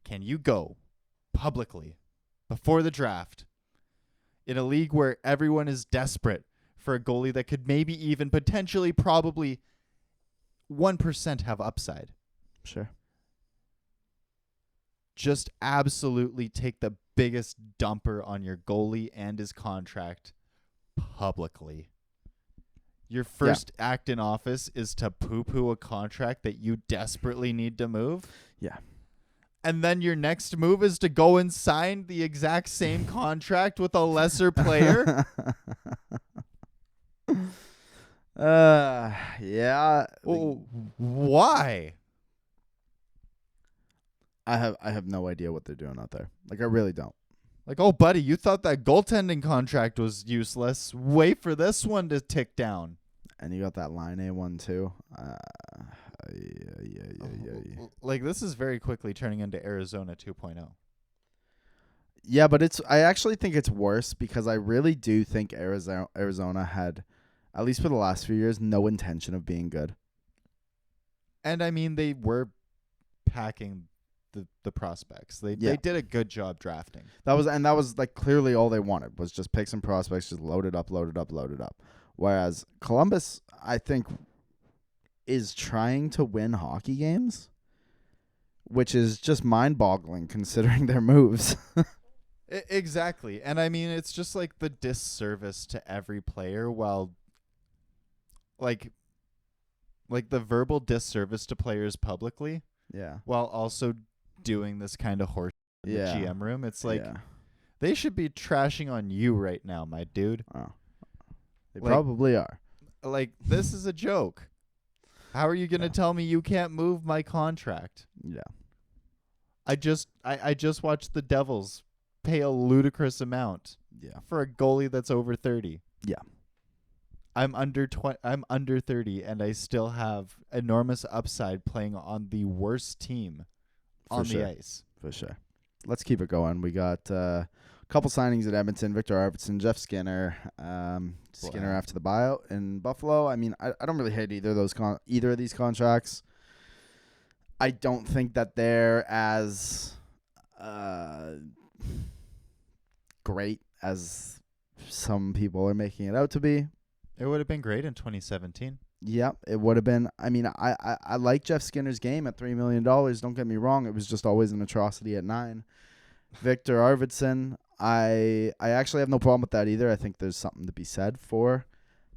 can you go publicly before the draft in a league where everyone is desperate for a goalie that could maybe even potentially probably 1% have upside? Sure. Just absolutely take the biggest dumper on your goalie and his contract publicly. Your first act in office is to poo-poo a contract that you desperately need to move. Yeah. And then your next move is to go and sign the exact same contract with a lesser player. Yeah. Why? I have no idea what they're doing out there. Like, I really don't. Like, oh, buddy, you thought that goaltending contract was useless. Wait for this one to tick down. And you got that line A one too. Like, this is very quickly turning into Arizona 2.0. Yeah, but I actually think it's worse because I really do think Arizona had, at least for the last few years, no intention of being good. And I mean, they were packing the prospects. They Yeah. did a good job drafting. That was like clearly all they wanted was just pick some prospects, just load it up. Whereas Columbus, I think, is trying to win hockey games, which is just mind-boggling considering their moves. Exactly. And I mean, it's just like the disservice to every player while like the verbal disservice to players publicly Yeah. while also doing this kind of horse in the GM room. It's like they should be trashing on you right now, my dude. Oh. They Like- probably are. Like, this is a joke. How are you going to tell me you can't move my contract? Yeah. I just watched the Devils pay a ludicrous amount Yeah. for a goalie that's over 30. Yeah. I'm under 30 and I still have enormous upside playing on the worst team on sure. the ice. For sure. Let's keep it going. We got a couple signings at Edmonton. Victor Arvidsson, Jeff Skinner. Skinner after the buyout in Buffalo. I mean, I don't really hate either of these contracts. I don't think that they're as great as some people are making it out to be. It would have been great in 2017. Yeah, it would have been. I mean, I like Jeff Skinner's game at $3 million. Don't get me wrong. It was just always an atrocity at 9. Victor Arvidsson, I actually have no problem with that either. I think there's something to be said for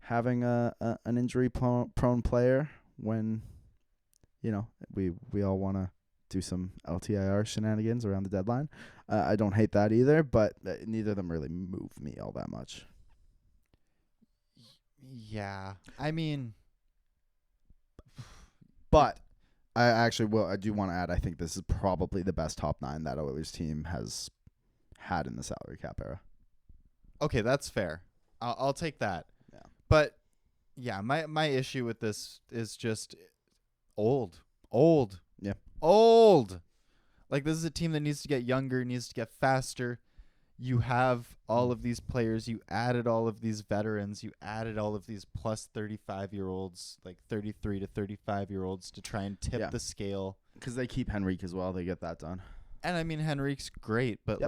having an injury prone player when, we all want to do some LTIR shenanigans around the deadline. I don't hate that either, but neither of them really move me all that much. Yeah. I mean, but I do want to add, I think this is probably the best top 9 that Oilers team has had in the salary cap era. okay, that's fair. I'll take that. Yeah. But yeah, my issue with this is just old. Yeah. Old. Like, this is a team that needs to get younger, needs to get faster. You have all of these players. You added all of these veterans. You added all of these plus 35-year-olds, like 33 to 35-year-olds to try and tip the scale. Because they keep Henrique as well. They get that done. And, I mean, Henrique's great, but,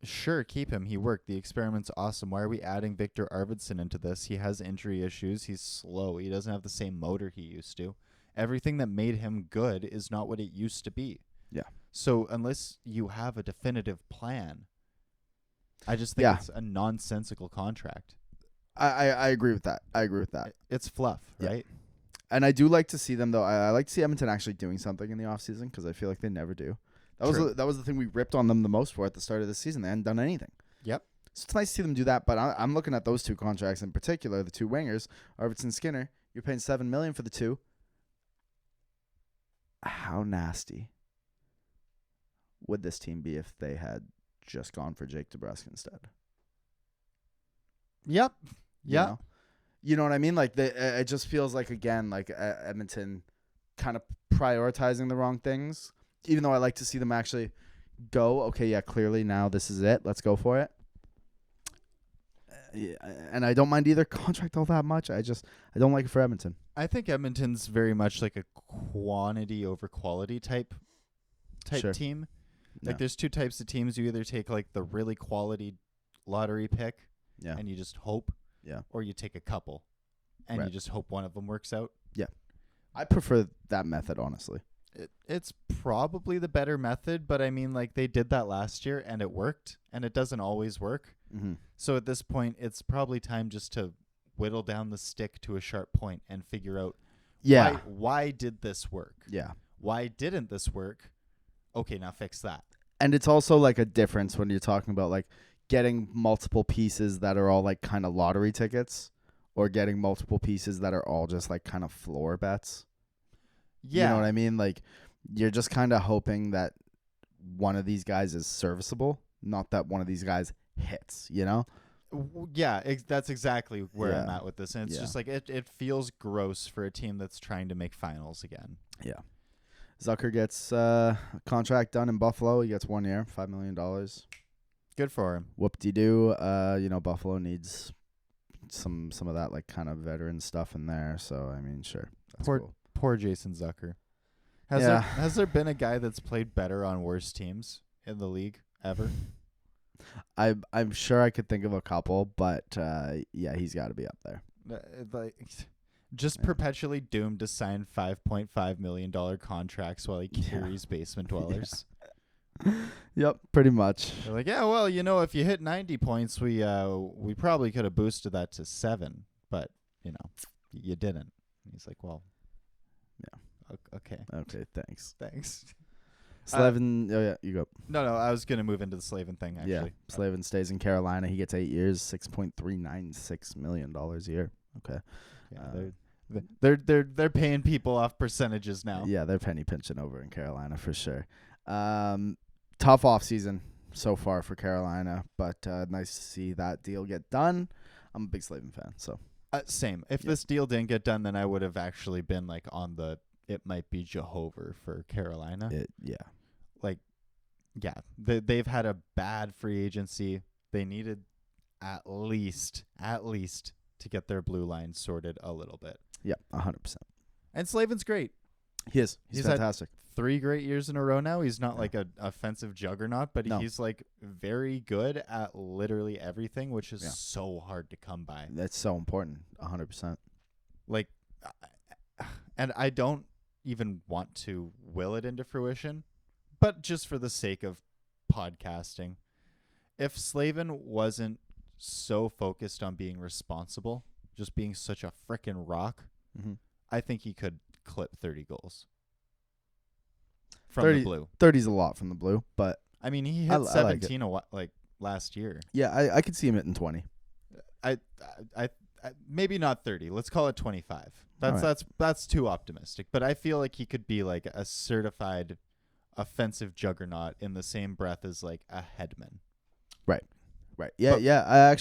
sure, keep him. He worked. The experiment's awesome. Why are we adding Victor Arvidsson into this? He has injury issues. He's slow. He doesn't have the same motor he used to. Everything that made him good is not what it used to be. Yeah. So unless you have a definitive plan, I just think it's a nonsensical contract. I agree with that. It's fluff, right? And I do like to see them, though. I like to see Edmonton actually doing something in the offseason because I feel like they never do. That was the thing we ripped on them the most for at the start of the season. They hadn't done anything. Yep. So it's nice to see them do that. But I'm looking at those two contracts in particular, the two wingers, Arvidsson, Skinner. You're paying $7 million for the two. How nasty would this team be if they had just gone for Jake DeBrusk instead? Yep. Yeah. You know what I mean? Like, it just feels like, again, like Edmonton kind of prioritizing the wrong things. Even though I like to see them actually go, okay, yeah, clearly now this is it. Let's go for it. Yeah, and I don't mind either contract all that much. I don't like it for Edmonton. I think Edmonton's very much like a quantity over quality type team. Like, there's two types of teams. You either take like the really quality lottery pick, and you just hope, or you take a couple, and you just hope one of them works out. Yeah, I prefer that method, honestly. It's probably the better method, but I mean, like, they did that last year and it worked, and it doesn't always work. Mm-hmm. So at this point, it's probably time just to whittle down the stick to a sharp point and figure out why did this work? Yeah. Why didn't this work? Okay, now fix that. And it's also like a difference when you're talking about like getting multiple pieces that are all like kind of lottery tickets or getting multiple pieces that are all just like kind of floor bets. Yeah. You know what I mean? Like, you're just kind of hoping that one of these guys is serviceable, not that one of these guys hits, you know? Yeah, that's exactly where I'm at with this. And it's just like it feels gross for a team that's trying to make finals again. Yeah. Zucker gets a contract done in Buffalo. He gets 1 year, $5 million. Good for him. Whoop-de-doo. Buffalo needs some of that like kind of veteran stuff in there. So, I mean, sure. That's cool. Poor Jason Zucker. Has there been a guy that's played better on worse teams in the league ever? I'm sure I could think of a couple, but yeah, he's got to be up there. Just perpetually doomed to sign $5.5 million contracts while he carries basement dwellers. Yep, pretty much. They're like, yeah, well, if you hit 90 points, we probably could have boosted that to 7, but you didn't. And he's like, well, yeah, okay. Okay, thanks. Slavin, oh yeah, you go. No, I was gonna move into the Slavin thing actually. Yeah, Slavin stays in Carolina. He gets 8 years, $6.396 million a year. Okay. Yeah, they're paying people off percentages now. Yeah, they're penny pinching over in Carolina for sure. Tough offseason so far for Carolina, but nice to see that deal get done. I'm a big Slavin fan, so. Same. If this deal didn't get done, then I would have actually been like on the it might be Jehovah for Carolina. They've had a bad free agency. They needed at least to get their blue line sorted a little bit. Yeah, 100%. And Slavin's great. He is. He's fantastic. Had 3 great years in a row now. He's not like an offensive juggernaut, but he's like very good at literally everything, which is so hard to come by. That's so important. 100%. Like, and I don't even want to will it into fruition, but just for the sake of podcasting, if Slavin wasn't so focused on being responsible, just being such a frickin' rock, I think he could clip 30 goals from the blue. 30's a lot from the blue, but I mean, he hit 17 like last year. Yeah, I could see him hitting 20. I maybe not 30. Let's call it 25. That's too optimistic. But I feel like he could be like a certified offensive juggernaut in the same breath as like a Hedman. Right. Yeah. I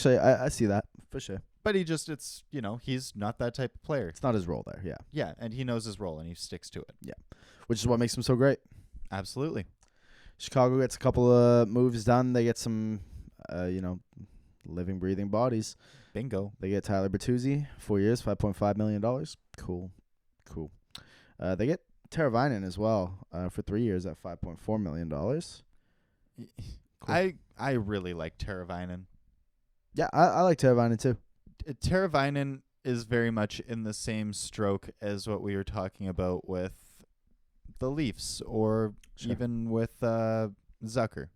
see that for sure. But he's not that type of player. It's not his role there. Yeah. Yeah, and he knows his role and he sticks to it. Yeah, which is what makes him so great. Absolutely. Chicago gets a couple of moves done. They get some, living, breathing bodies. Bingo. They get Tyler Bertuzzi, 4 years, $5.5 million. Cool. They get Teravainen as well for 3 years at $5.4 million. Cool. I really like Teravainen. Yeah, I like Teravainen too. Teravainen is very much in the same stroke as what we were talking about with the Leafs or even with Zucker,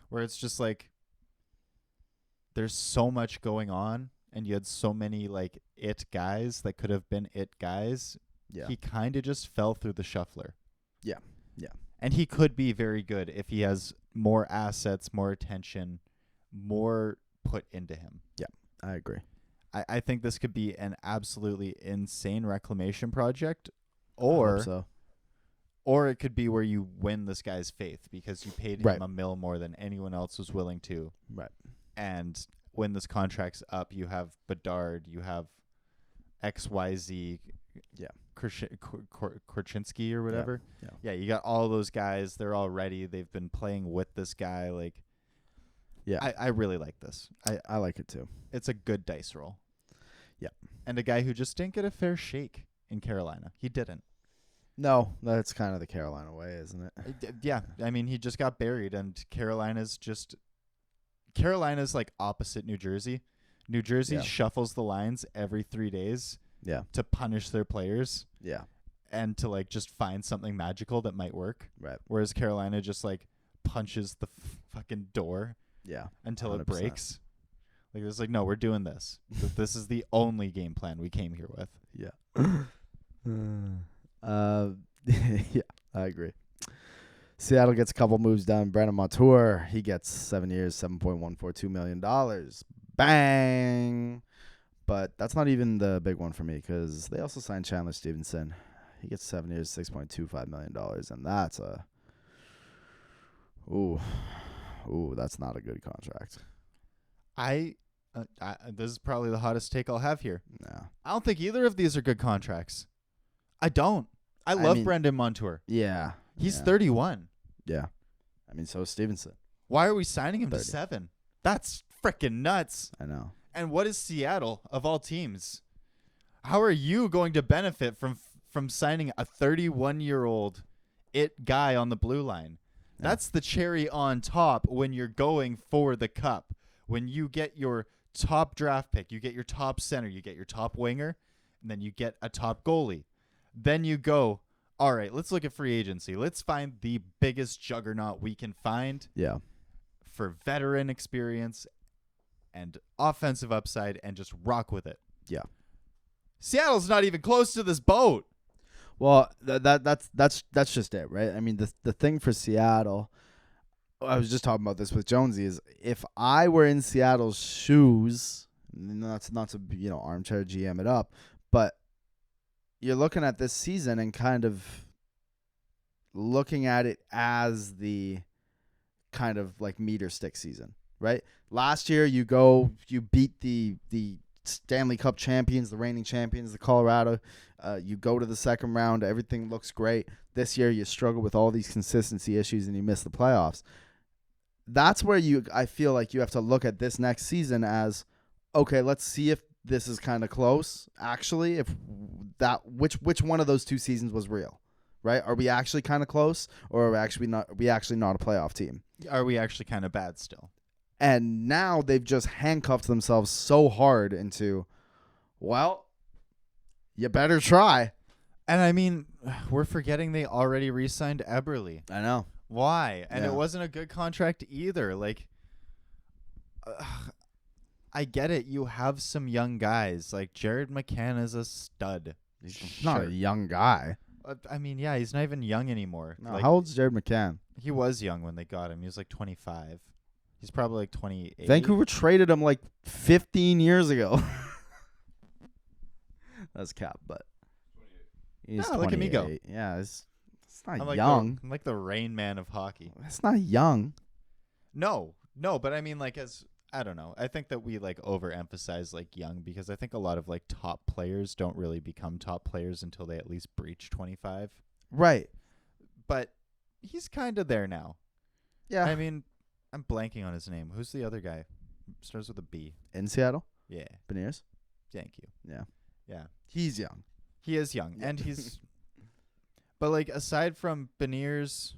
where it's just like there's so much going on and you had so many like it guys that could have been it guys. Yeah. He kind of just fell through the shuffler. Yeah. And he could be very good if he has more assets, more attention, more put into him. Yeah, I agree. I think this could be an absolutely insane reclamation project, I hope or so. it could be where you win this guy's faith because you paid him $1 million more than anyone else was willing to. Right. And when this contract's up, you have Bedard, you have XYZ, Korchinski or whatever. Yeah, you got all those guys. They're all ready. They've been playing with this guy. Like, yeah, I really like this. I like it too. It's a good dice roll. Yeah. And a guy who just didn't get a fair shake in Carolina. He didn't. No, that's kind of the Carolina way, isn't it? Yeah. I mean, he just got buried, and Carolina's like opposite New Jersey. New Jersey shuffles the lines every 3 days to punish their players. Yeah. And to like just find something magical that might work. Right. Whereas Carolina just like punches the fucking door. Yeah. Until 100%. it breaks. Like it's like, no, we're doing this. This is the only game plan we came here with. Yeah. Yeah, I agree. Seattle gets a couple moves done. Brandon Montour, he gets 7 years, $7.142 million. Bang! But that's not even the big one for me because they also signed Chandler Stevenson. He gets 7 years, $6.25 million, and that's a that's not a good contract. This is probably the hottest take I'll have here. No. I don't think either of these are good contracts. I don't. I love Brandon Montour. Yeah. He's 31. Yeah. I mean, so is Stevenson. Why are we signing him 30. to 7? That's freaking nuts. I know. And what is Seattle of all teams? How are you going to benefit from signing a 31-year-old it guy on the blue line. Yeah. That's the cherry on top when you're going for the cup. When you get your top draft pick, you get your top center, you get your top winger, and then you get a top goalie. Then you go, all right, let's look at free agency. Let's find the biggest juggernaut we can find Yeah. for veteran experience and offensive upside and just rock with it. Yeah. Seattle's not even close to this boat. Well, that's just it, right? I mean, the thing for Seattle, I was just talking about this with Jonesy, is if I were in Seattle's shoes, not to armchair GM it up, but you're looking at this season and kind of looking at it as the kind of like meter stick season, right? Last year you beat the Stanley Cup champions, the reigning champions, the Colorado. You go to the second round, everything looks great. This year you struggle with all these consistency issues and you miss the playoffs. That's where I feel like you have to look at this next season as, okay, let's see if this is kind of close. Actually, if which one of those two seasons was real, right? Are we actually kind of close, or are we actually not a playoff team? Are we actually kind of bad still? And now they've just handcuffed themselves so hard into, well, you better try. And I mean, we're forgetting they already re-signed Eberle. I know. Why? And Yeah. it wasn't a good contract either. Like, I get it. You have some young guys. Like, Jared McCann is a stud. He's not a young guy. I mean, yeah, he's not even young anymore. No, Like, how old's Jared McCann? he was young when they got him. He was like 25. He's probably like 28. Vancouver traded him like 15 years ago. That's cap, but he's No, look at me go. 28. Yeah, it's not I'm like young. I'm like the Rain Man of hockey. It's not young. No, but I mean, like, I don't know. I think that we like overemphasize like young because I think a lot of like top players don't really become top players until they at least breach 25. Right. But he's kind of there now. Yeah. I mean, I'm blanking on his name. Who's the other guy? Starts with a B. In Seattle? Yeah. Beniers? Thank you. Yeah. Yeah. He's young. He is young, and he's. But like aside from Beniers,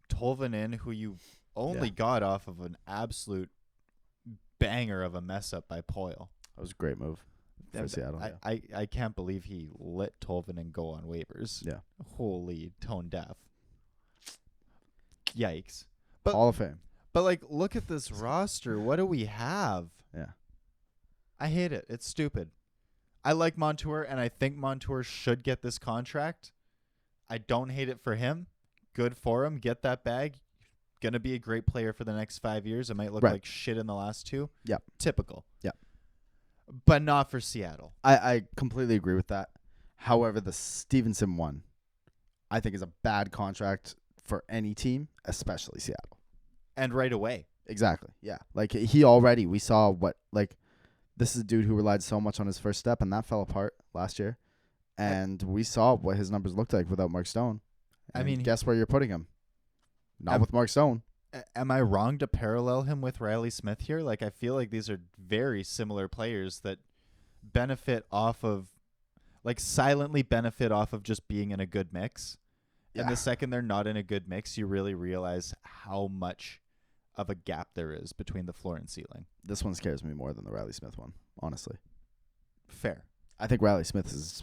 Tolvanen, who you only got off of an absolute banger of a mess up by Poyle. That was a great move for Seattle. I can't believe he let Tolvanen go on waivers. Yeah. Holy tone deaf. Yikes. But Hall of Fame. But like, look at this roster. What do we have? Yeah. I hate it. It's stupid. I like Montour, and I think Montour should get this contract. I don't hate it for him. Good for him. Get that bag. Gonna be a great player for the next 5 years. It might look like shit in the last two. Yeah. Typical. Yeah. But not for Seattle. I completely agree with that. However, the Stevenson one, I think, is a bad contract for any team, especially Seattle. And right away. Exactly. Yeah. Like we saw this is a dude who relied so much on his first step, and that fell apart last year. And we saw what his numbers looked like without Mark Stone. I mean, guess where you're putting him? Not with Mark Stone. Am I wrong to parallel him with Riley Smith here? Like, I feel like these are very similar players that benefit off of, like, silently benefit off of just being in a good mix. Yeah. And the second they're not in a good mix, you really realize how much of a gap there is between the floor and ceiling. This one scares me more than the Riley Smith one, honestly. Fair. I think Riley Smith is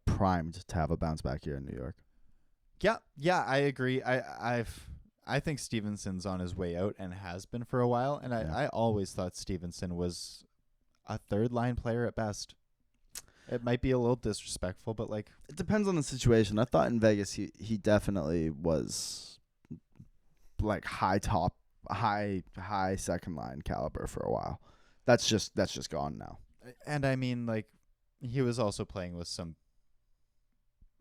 primed to have a bounce back here in New York. Yeah, I agree. I think Stevenson's on his way out and has been for a while, and I always thought Stevenson was a third-line player at best. It might be a little disrespectful, but like, it depends on the situation. I thought in Vegas he definitely was like high second line caliber for a while. That's just gone now. And I mean, like, he was also playing with some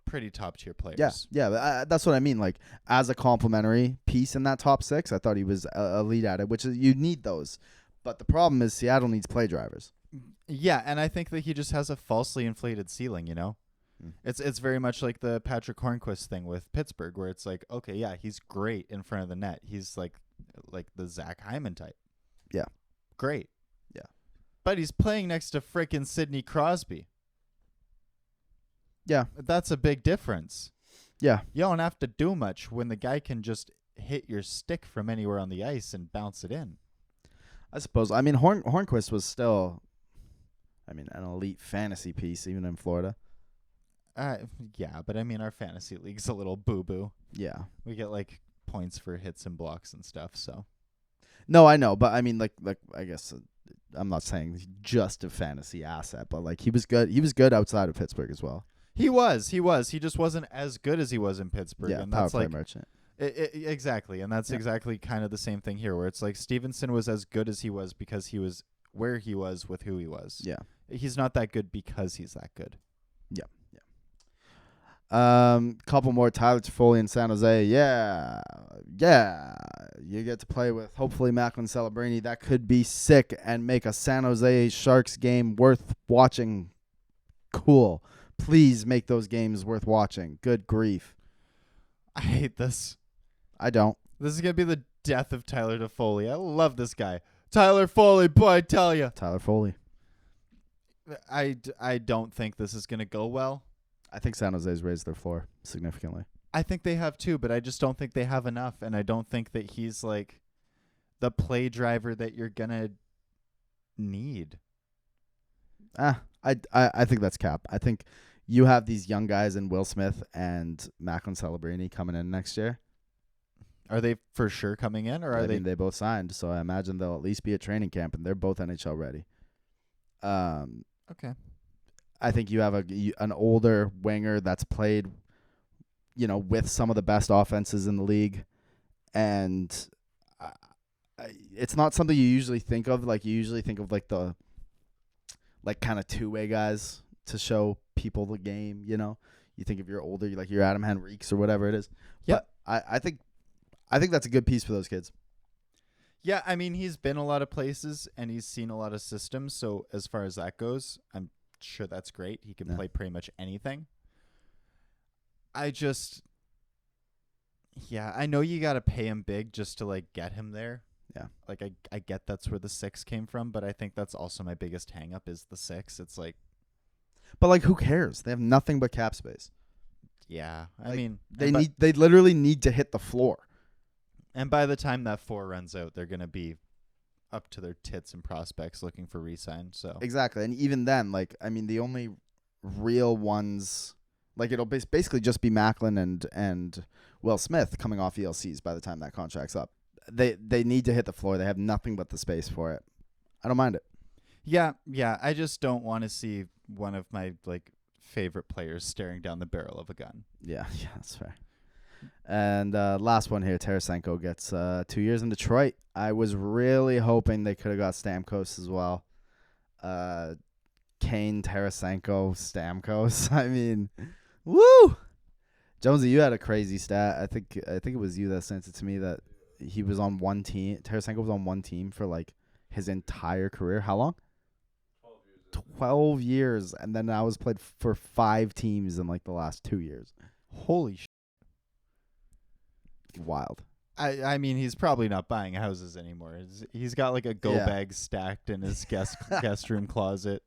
pretty top tier players. Yeah, that's what I mean. Like, as a complimentary piece in that top six, I thought he was elite at it, which is, you need those. But the problem is Seattle needs play drivers. Yeah, and I think that he just has a falsely inflated ceiling, you know? It's very much like the Patrick Hornquist thing with Pittsburgh, where it's like, okay, yeah, he's great in front of the net. He's like the Zach Hyman type. Yeah. Great. Yeah. But he's playing next to frickin' Sidney Crosby. Yeah. That's a big difference. Yeah. You don't have to do much when the guy can just hit your stick from anywhere on the ice and bounce it in. I suppose. I mean, Hornquist was still, an elite fantasy piece, even in Florida. Yeah, but I mean, our fantasy league's a little boo-boo. Yeah. We get, like, points for hits and blocks and stuff, so. No, I know, but I mean, like I guess I'm not saying just a fantasy asset, but like he was good. He was good outside of Pittsburgh as well. He was. He just wasn't as good as he was in Pittsburgh. Yeah, and power that's play like merchant. Exactly, and that's exactly kind of the same thing here, where it's like Stevenson was as good as he was because he was where he was with who he was. Yeah. He's not that good because he's that good. Yeah. Couple more. Tyler Toffoli in San Jose. Yeah. You get to play with hopefully Macklin Celebrini. That could be sick and make a San Jose Sharks game worth watching. Cool. Please make those games worth watching. Good grief. I hate this. I don't. This is gonna be the death of Tyler Toffoli. I love this guy. Tyler Foley, boy, I tell you. Tyler Foley. I don't think this is gonna go well. I think San Jose's raised their floor significantly. I think they have too, but I just don't think they have enough, and I don't think that he's like the play driver that you're gonna need. I think that's cap. I think you have these young guys in Will Smith and Macklin Celebrini coming in next year. Are they for sure coming in, or are they? They both signed, so I imagine they'll at least be at training camp, and they're both NHL ready. Okay. I think you have an older winger that's played, with some of the best offenses in the league, and it's not something you usually think of. Like, you usually think of like the kind of two-way guys to show people the game. You think if you're older, like your Adam Henriques or whatever it is. Yeah. But I think that's a good piece for those kids. Yeah, I mean, he's been a lot of places and he's seen a lot of systems. So as far as that goes, I'm sure that's great. He can play pretty much anything. I know you got to pay him big just to like get him there. Yeah. Like I get that's where the 6 came from, but I think that's also my biggest hang up is the 6. It's like, but like, who cares? They have nothing but cap space. Yeah. Like, I mean, they literally need to hit the floor. And by the time that 4 runs out, they're going to be up to their tits in prospects looking for re-sign. So exactly. And even then, the only real ones, it'll basically just be Macklin and Will Smith coming off ELCs by the time that contract's up. They need to hit the floor. They have nothing but the space for it. I don't mind it. Yeah. I just don't want to see one of my favorite players staring down the barrel of a gun. Yeah, that's fair. And last one here, Tarasenko gets 2 years in Detroit. I was really hoping they could have got Stamkos as well. Kane, Tarasenko, Stamkos. I mean, woo! Jonesy, you had a crazy stat. I think it was you that sent it to me that he was on one team. Tarasenko was on one team for his entire career. How long? 12 years. And then I was played for 5 teams in the last 2 years. Holy shit. Wild. I mean, he's probably not buying houses anymore. He's got a go bag stacked in his guest room closet.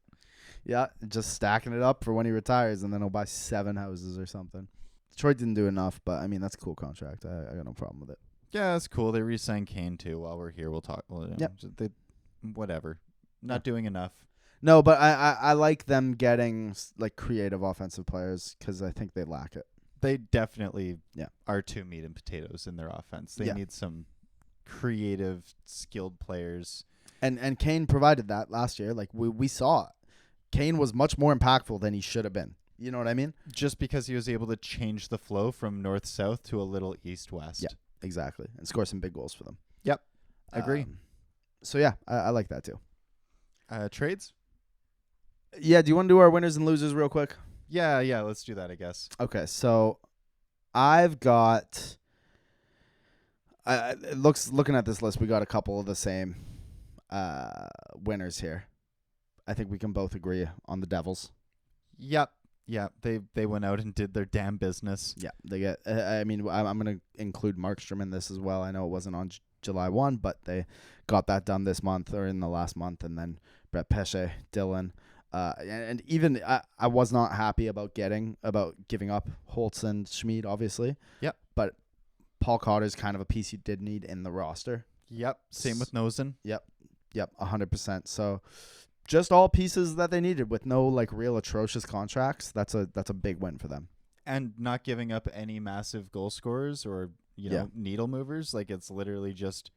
Yeah, just stacking it up for when he retires, and then he'll buy 7 houses or something. Detroit didn't do enough, but I mean, that's a cool contract. I got no problem with it. Yeah, that's cool. They re-signed Kane too. While we're here, we'll talk. Whatever. Not doing enough. No, but I like them getting creative offensive players because I think they lack it. They definitely are 2 meat and potatoes in their offense. They need some creative, skilled players. And Kane provided that last year. We saw it. Kane was much more impactful than he should have been. You know what I mean? Just because he was able to change the flow from north-south to a little east-west. Yeah, exactly. And score some big goals for them. Yep. Agree. So, yeah, I like that too. Trades? Yeah, do you want to do our winners and losers real quick? Yeah, let's do that, I guess. Okay, so I've got looking at this list, we got a couple of the same winners here. I think we can both agree on the Devils. Yep. They went out and did their damn business. Yeah, they get I'm going to include Markstrom in this as well. I know it wasn't on July 1, but they got that done this month or in the last month, and then Brett Pesce, Dylan. And even I was not happy about giving up Holtz and Schmid, obviously. Yep. But Paul Cotter's kind of a piece you did need in the roster. Yep. Same with Nosen. Yep, 100%. So just all pieces that they needed with no like real atrocious contracts. That's a big win for them. And not giving up any massive goal scorers or needle movers. Like it's literally just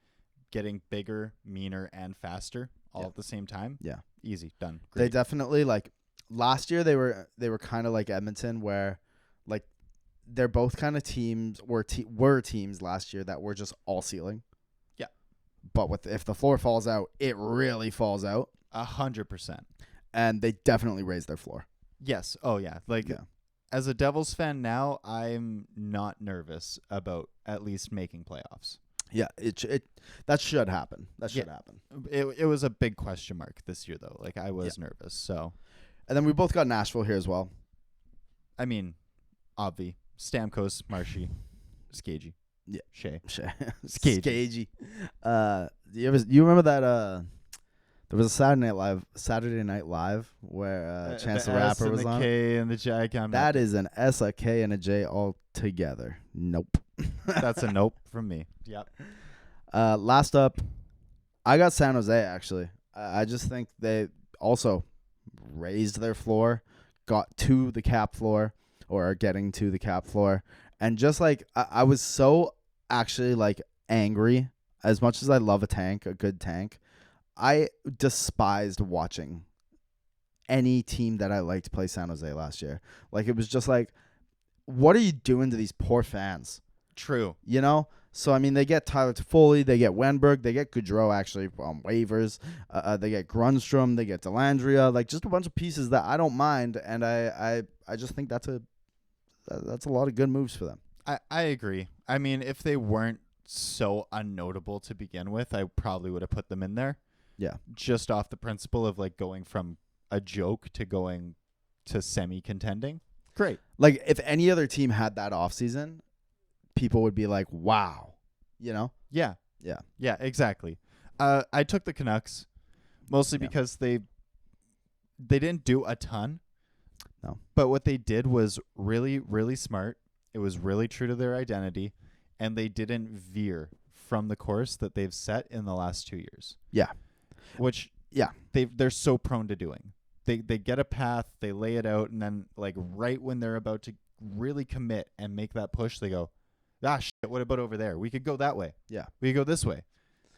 getting bigger, meaner, and faster all at the same time. Yeah, easy, done. Great. They definitely last year they were kind of like Edmonton, where like they're both kind of teams were teams last year that were just all ceiling. Yeah, but if the floor falls out, it really falls out. 100%. And they definitely raised their floor. Yes. Oh yeah. As a Devils fan now, I'm not nervous about at least making playoffs. Yeah, that should happen. That should happen. It was a big question mark this year, though. Like, I was nervous, so. And then we both got Nashville here as well. I mean, Obvi, Stamkos, Marshy, Skagey. Yeah. Shea. Skagey. You remember that there was a Saturday Night Live where Chance the Rapper was on? The K and the J. That is an S, a K, and a J all together. Nope. That's a nope from me. Yep. Last up, I got San Jose, actually. I just think they also raised their floor, got to the cap floor, or are getting to the cap floor. And just like, I was so actually like angry. As much as I love a good tank, I despised watching any team that I liked play San Jose last year. Like, it was just like, what are you doing to these poor fans? True. You know? So, I mean, they get Tyler Toffoli, they get Wenberg, they get Gaudreau actually on waivers, they get Grunstrom, they get Delandria, like just a bunch of pieces that I don't mind, and I just think that's a lot of good moves for them. I agree. I mean, if they weren't so unnotable to begin with, I probably would have put them in there. Yeah. Just off the principle of like going from a joke to going to semi-contending. Great. Like, if any other team had that offseason, people would be like, wow, you know? Yeah. Yeah. Yeah, exactly. I took the Canucks mostly because they didn't do a ton. No. But what they did was really, really smart. It was really true to their identity, and they didn't veer from the course that they've set in the last 2 years. Yeah. Which they're so prone to doing. They get a path, they lay it out, and then like right when they're about to really commit and make that push, they go, shit, what about over there? We could go that way. Yeah. We could go this way.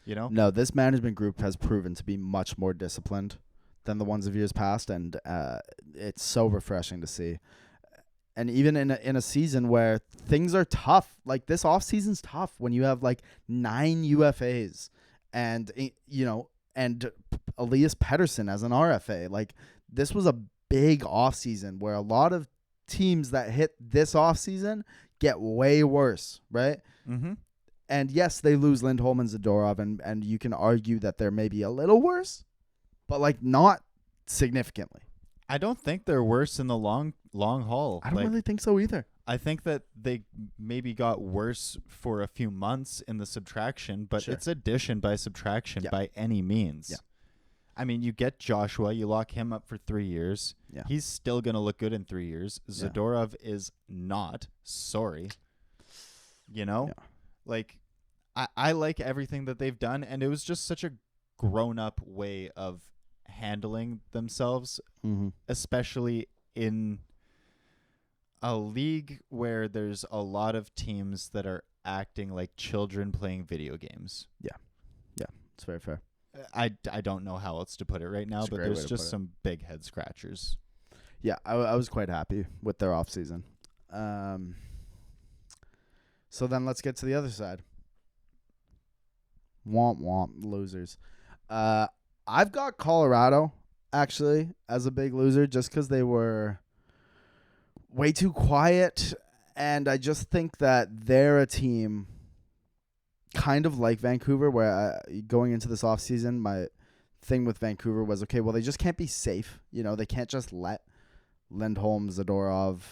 You know? No, this management group has proven to be much more disciplined than the ones of years past, and it's so refreshing to see. And even in a season where things are tough, like this offseason's tough when you have like 9 UFAs and, you know, and Elias Pettersson as an RFA. Like, this was a big offseason where a lot of teams that hit this offseason get way worse, right? Mm-hmm. And yes, they lose Lindholm and Zadorov, and you can argue that they're maybe a little worse, but like not significantly. I don't think they're worse in the long haul. I don't really think so either. I think that they maybe got worse for a few months in the subtraction, but it's addition by subtraction by any means. Yeah. I mean, you get Joshua, you lock him up for 3 years. Yeah. He's still going to look good in 3 years. Zadorov is not. Sorry. You know? Yeah. Like, I like everything that they've done, and it was just such a grown-up way of handling themselves, especially in a league where there's a lot of teams that are acting like children playing video games. Yeah. Yeah, it's very fair. I don't know how else to put it right now, but there's just some big head scratchers. Yeah, I was quite happy with their offseason. So then let's get to the other side. Womp womp, losers. I've got Colorado, actually, as a big loser just because they were way too quiet, and I just think that they're a team kind of like Vancouver, where going into this offseason, my thing with Vancouver was, okay, well, they just can't be safe. You know, they can't just let Lindholm, Zadorov,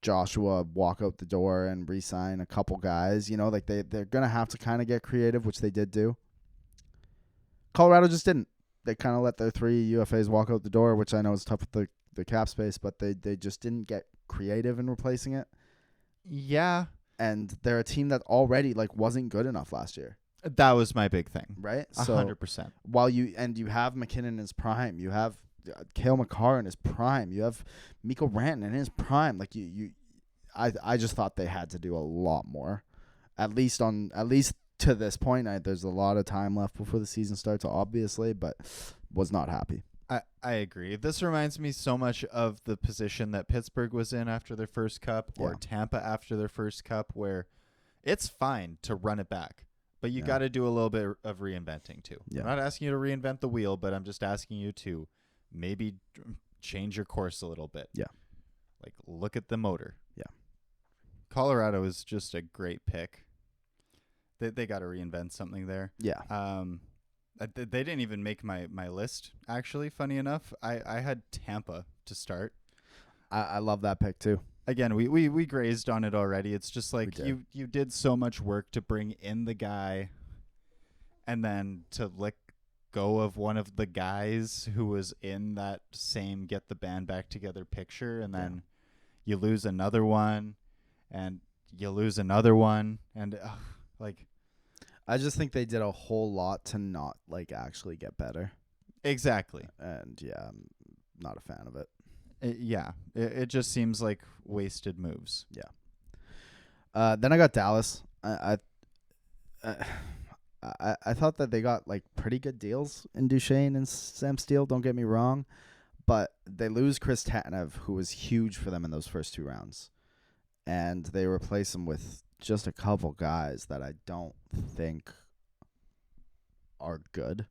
Joshua walk out the door and re-sign a couple guys. You know, like they're going to have to kind of get creative, which they did do. Colorado just didn't. they kind of let their 3 UFAs walk out the door, which I know is tough with the cap space, but they just didn't get creative in replacing it. Yeah. And they're a team that already wasn't good enough last year. That was my big thing. Right? 100%. While you have McKinnon in his prime, you have Cale Makar in his prime, you have Mikko Rantanen in his prime. I just thought they had to do a lot more. At least to this point. There's a lot of time left before the season starts, obviously, but was not happy. I agree. This reminds me so much of the position that Pittsburgh was in after their first cup, or Tampa after their first cup, where it's fine to run it back, but you got to do a little bit of reinventing too. Yeah. I'm not asking you to reinvent the wheel, but I'm just asking you to maybe change your course a little bit. Yeah. Look at the motor. Yeah. Colorado is just a great pick. They got to reinvent something there. Yeah. They didn't even make my list, actually, funny enough. I had Tampa to start. I love that pick, too. Again, we grazed on it already. It's just you did so much work to bring in the guy and then to let go of one of the guys who was in that same get the band back together picture, and then you lose another one, and you lose another one, and I just think they did a whole lot to not actually get better. Exactly. And I'm not a fan of it. It just seems like wasted moves. Yeah. Then I got Dallas. I thought that they got pretty good deals in Duchesne and Sam Steele. Don't get me wrong, but they lose Chris Tanev, who was huge for them in those first 2 rounds, and they replace him with just a couple guys that I don't think are good.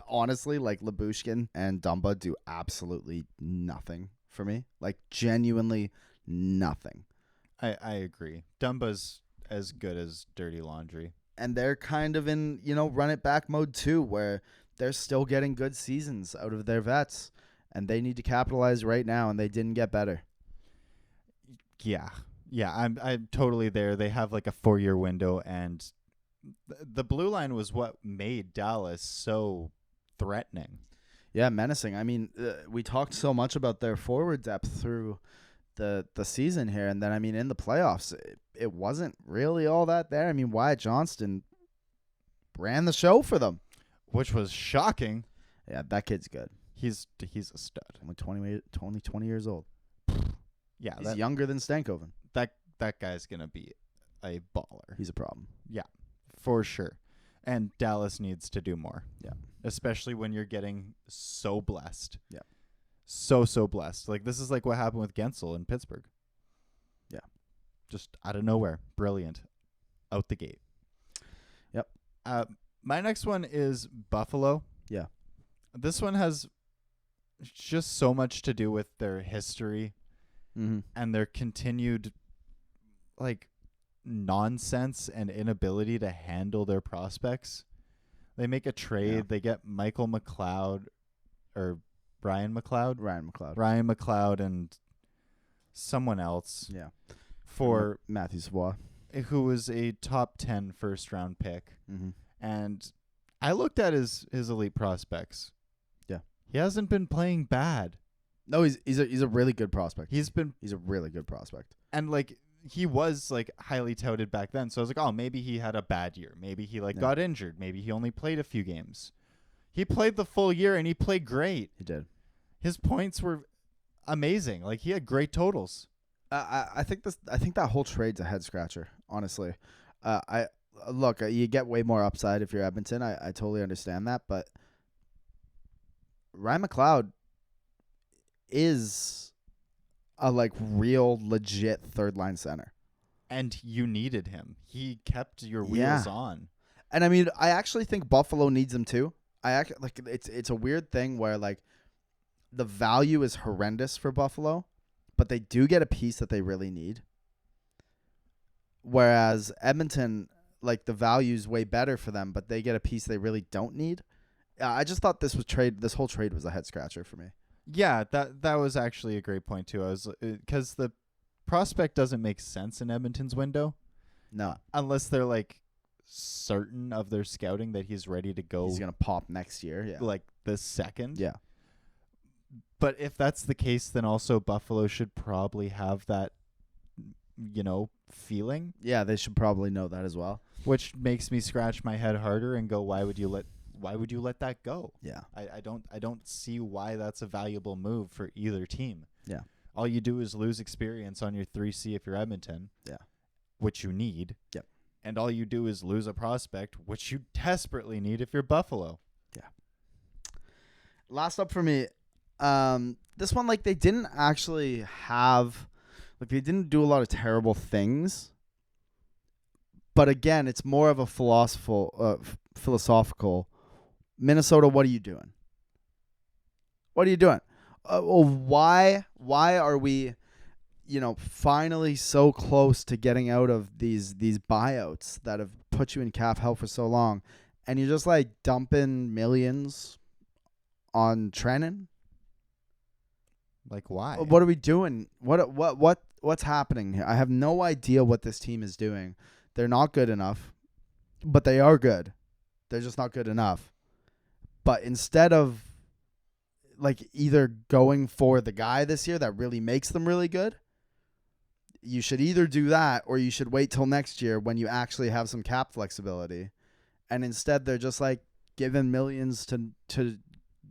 Honestly, Lyubushkin and Dumba do absolutely nothing for me. Genuinely nothing. I agree. Dumba's as good as dirty laundry. And they're kind of in, run it back mode too, where they're still getting good seasons out of their vets, and they need to capitalize right now, and they didn't get better. Yeah. Yeah, I'm totally there. They have a 4-year window, and the blue line was what made Dallas so threatening. Yeah, menacing. I mean, we talked so much about their forward depth through the season here, and then in the playoffs, it wasn't really all that there. Wyatt Johnston ran the show for them, which was shocking. Yeah, that kid's good. He's a stud. Only 20 years old. Yeah, he's younger than Stankoven. That guy's gonna be a baller. He's a problem. Yeah, for sure. And Dallas needs to do more. Yeah, especially when you're getting so blessed. Yeah, so blessed. This is what happened with Gensel in Pittsburgh. Yeah, just out of nowhere, brilliant, out the gate. Yep. My next one is Buffalo. Yeah, this one has just so much to do with their history. Mm-hmm. And their continued nonsense and inability to handle their prospects. They make a trade. They get Michael McLeod or Ryan McLeod. Ryan McLeod and someone else. Yeah. For Matthew Savoie, who was a top 10 first-round pick. Mm-hmm. And I looked at his elite prospects. Yeah. He hasn't been playing bad. No, he's a really good prospect. He's a really good prospect. And he was highly touted back then. So I was oh, maybe he had a bad year. Maybe he got injured. Maybe he only played a few games. He played the full year and he played great. He did. His points were amazing. He had great totals. I think that whole trade's a head scratcher, honestly. Look, you get way more upside if you're Edmonton. I totally understand that, but Ryan McLeod is a real legit third line center, and you needed him. He kept your wheels on. And I actually think Buffalo needs him too. It's a weird thing where the value is horrendous for Buffalo, but they do get a piece that they really need. Whereas Edmonton, the value's way better for them, but they get a piece they really don't need. I just thought this whole trade was a head scratcher for me. Yeah, that was actually a great point too. I was because the prospect doesn't make sense in Edmonton's window. No, unless they're certain of their scouting that he's ready to go He's gonna pop next year. Yeah. like this second. Yeah. But if that's the case, then also Buffalo should probably have that, feeling, Yeah, they should probably know that as well. which makes me scratch my head harder and go, why would you let that go? Yeah. I don't see why that's a valuable move for either team. Yeah. All you do is lose experience on your 3C if you're Edmonton. Yeah. Which you need. Yep. And all you do is lose a prospect, which you desperately need if you're Buffalo. Yeah. Last up for me, this one, like, they didn't actually have, like, they didn't do a lot of terrible things. But again, it's more of a philosophical. Minnesota, what are you doing? What are you doing? Why are we, finally so close to getting out of these buyouts that have put you in cap hell for so long, and you're just like dumping millions on Trennan? Like, why? What are we doing? What's happening here? I have no idea what this team is doing. They're not good enough, but they are good. They're just not good enough. But instead of like either going for the guy this year that really makes them really good, you should either do that or you should wait till next year when you actually have some cap flexibility. And instead they're just like giving millions to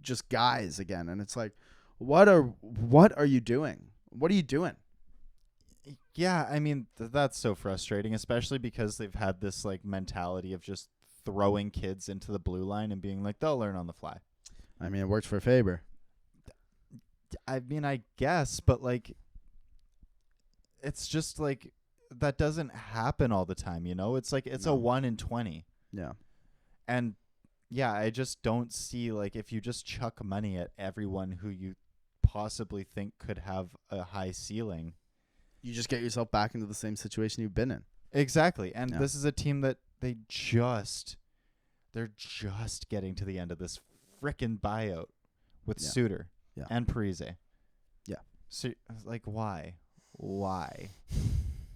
just guys again. And it's like, what are you doing? What are you doing? Yeah, I mean, that's so frustrating, especially because they've had this like mentality of just throwing kids into the blue line and being like, they'll learn on the fly. I mean, it works for Faber. I mean, I guess, but like, it's just like that doesn't happen all the time, It's like it's a 1 in 20. Yeah. And yeah, I just don't see, like, if you just chuck money at everyone who you possibly think could have a high ceiling. You just get yourself back into the same situation you've been in. Exactly. And this is a team that they're just getting to the end of this frickin' buyout with Suter and Parise. Yeah. So, like, why? Why?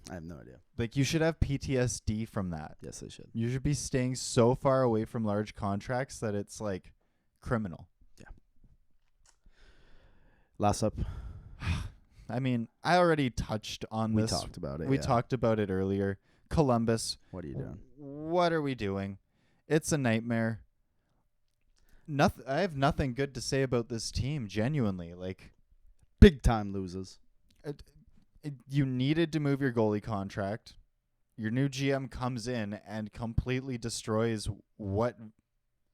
I have no idea. Like, you should have PTSD from that. Yes, they should. You should be staying so far away from large contracts that it's, like, criminal. Yeah. Last up. I mean, I already touched on this. We talked about it. We talked about it earlier. Columbus. What are you doing? What are we doing? It's a nightmare. I have nothing good to say about this team, genuinely. Like, big time losers. You needed to move your goalie contract. Your new GM comes in and completely destroys what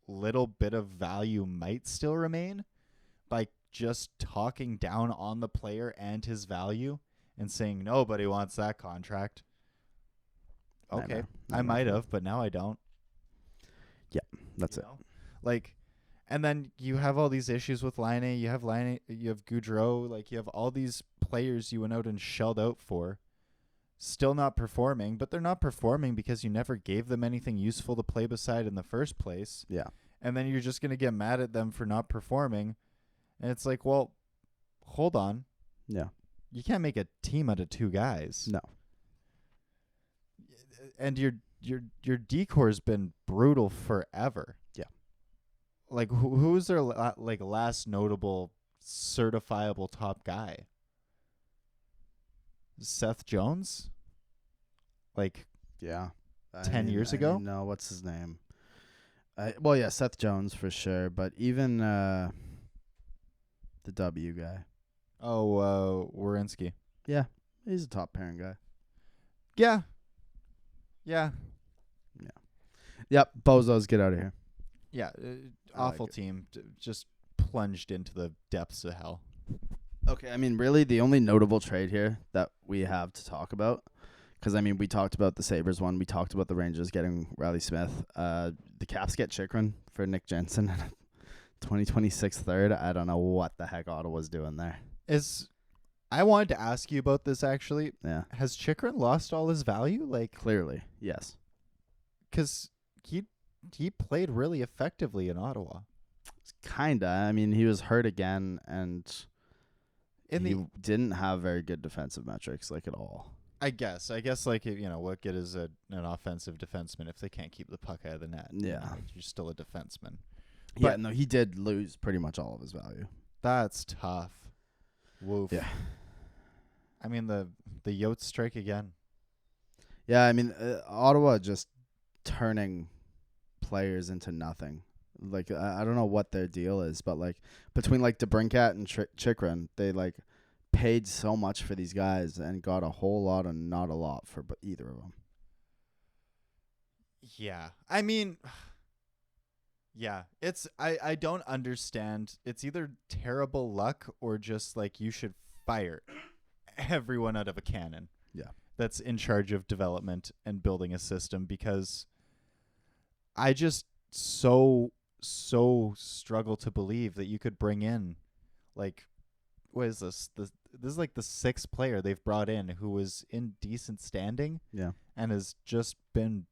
little bit of value might still remain by just talking down on the player and his value and saying nobody wants that contract. Okay, I might have, but now I don't. Yeah, that's it. Like, and then you have all these issues with Laine. You have Goudreau. Like, you have all these players you went out and shelled out for, still not performing. But they're not performing because you never gave them anything useful to play beside in the first place. Yeah. And then you're just gonna get mad at them for not performing, and it's like, well, hold on. Yeah. You can't make a team out of two guys. No. And your decor's been brutal forever. Yeah. Like, who's their last notable certifiable top guy? Seth Jones? Like, yeah, 10 years ago? No, what's his name? Seth Jones for sure, but even the W guy. Oh, Werenski. Yeah, he's a top pairing guy. Yeah. Yep, bozos, get out of here. Yeah, I awful like it. team. Just plunged into the depths of hell. Okay, I mean, really, the only notable trade here that we have to talk about, because, I mean, we talked about the Sabres one. We talked about the Rangers getting Riley Smith. The Caps get Chychrun for Nick Jensen. 2026 third. I don't know what the heck Ottawa's doing there. I wanted to ask you about this, actually. Yeah. Has Chychrun lost all his value? Like, Clearly, yes. because he played really effectively in Ottawa. Kinda. I mean, he was hurt again, and He didn't have very good defensive metrics, like, at all. I guess like what good is an offensive defenseman if they can't keep the puck out of the net? Yeah. You're still a defenseman. Yeah, But no, he did lose pretty much all of his value. that's tough. Woof. Yeah. I mean the Yotes strike again. Yeah, I mean, Ottawa just turning players into nothing. Like, I don't know what their deal is, but, like, between, like, DeBrincat and Chikrin, they, like, paid so much for these guys and got a whole lot and not a lot for either of them. Yeah. I mean, yeah, it's I don't understand. It's either terrible luck or just like you should fire everyone out of a cannon. Yeah. That's in charge of development and building a system, because I just so struggle to believe that you could bring in, like, what is this? This is like the 6th player they've brought in who was in decent standing. Yeah. And has just been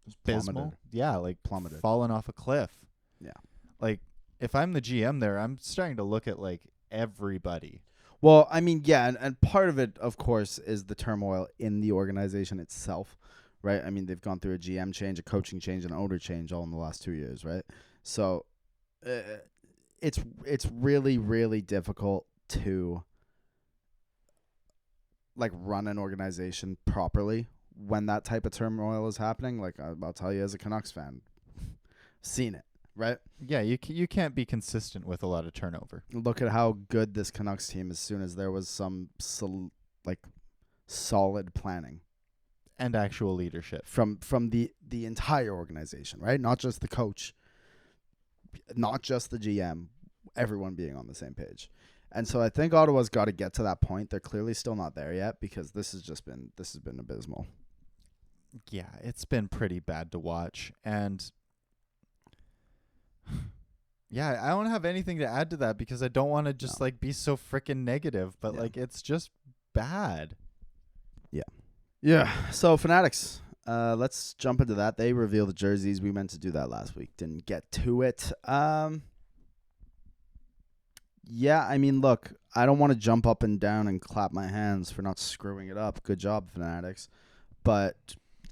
abysmal. Plummeted. Yeah, like Plummeted. fallen off a cliff. Yeah. Like, if I'm the GM there, I'm starting to look at like everybody. Well, I mean, yeah, and part of it, of course, is the turmoil in the organization itself, right? I mean, they've gone through a GM change, a coaching change, an owner change all in the last 2 years, right? So it's really, really difficult to, like, run an organization properly when that type of turmoil is happening. Like, I'll tell you as a Canucks fan, seen it, right? Yeah, you can't be consistent with a lot of turnover. Look at how good this Canucks team, as soon as there was some solid planning And actual leadership. from the entire organization, right? Not just the coach, not just the GM, everyone being on the same page. And so I think Ottawa's got to get to that point. They're clearly still not there yet, because this has been abysmal. Yeah, it's been pretty bad to watch. And yeah, I don't have anything to add to that, because I don't want to just like be so freaking negative, but like it's just bad. Yeah. So Fanatics, let's jump into that. They reveal the jerseys. We meant to do that last week. Didn't get to it. Yeah, I mean, look, I don't want to jump up and down and clap my hands for not screwing it up. Good job, Fanatics. But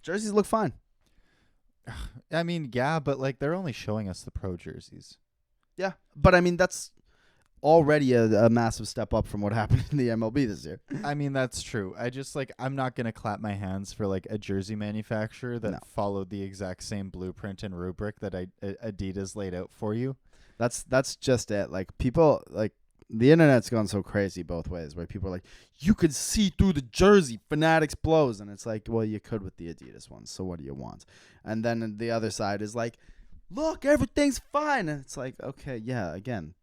jerseys look fine. I mean, yeah, but like they're only showing us the pro jerseys. Yeah, but I mean, that's already a massive step up from what happened in the MLB this year. I mean, that's true. I just like, I'm not going to clap my hands for like a jersey manufacturer that followed the exact same blueprint and rubric that Adidas laid out for you. That's just it. Like, people, like, the internet's gone so crazy both ways, where people are like, you could see through the jersey, Fanatics blows. And it's like, well, you could with the Adidas ones, so what do you want? And then the other side is like, look, everything's fine. And it's like, okay, yeah, again,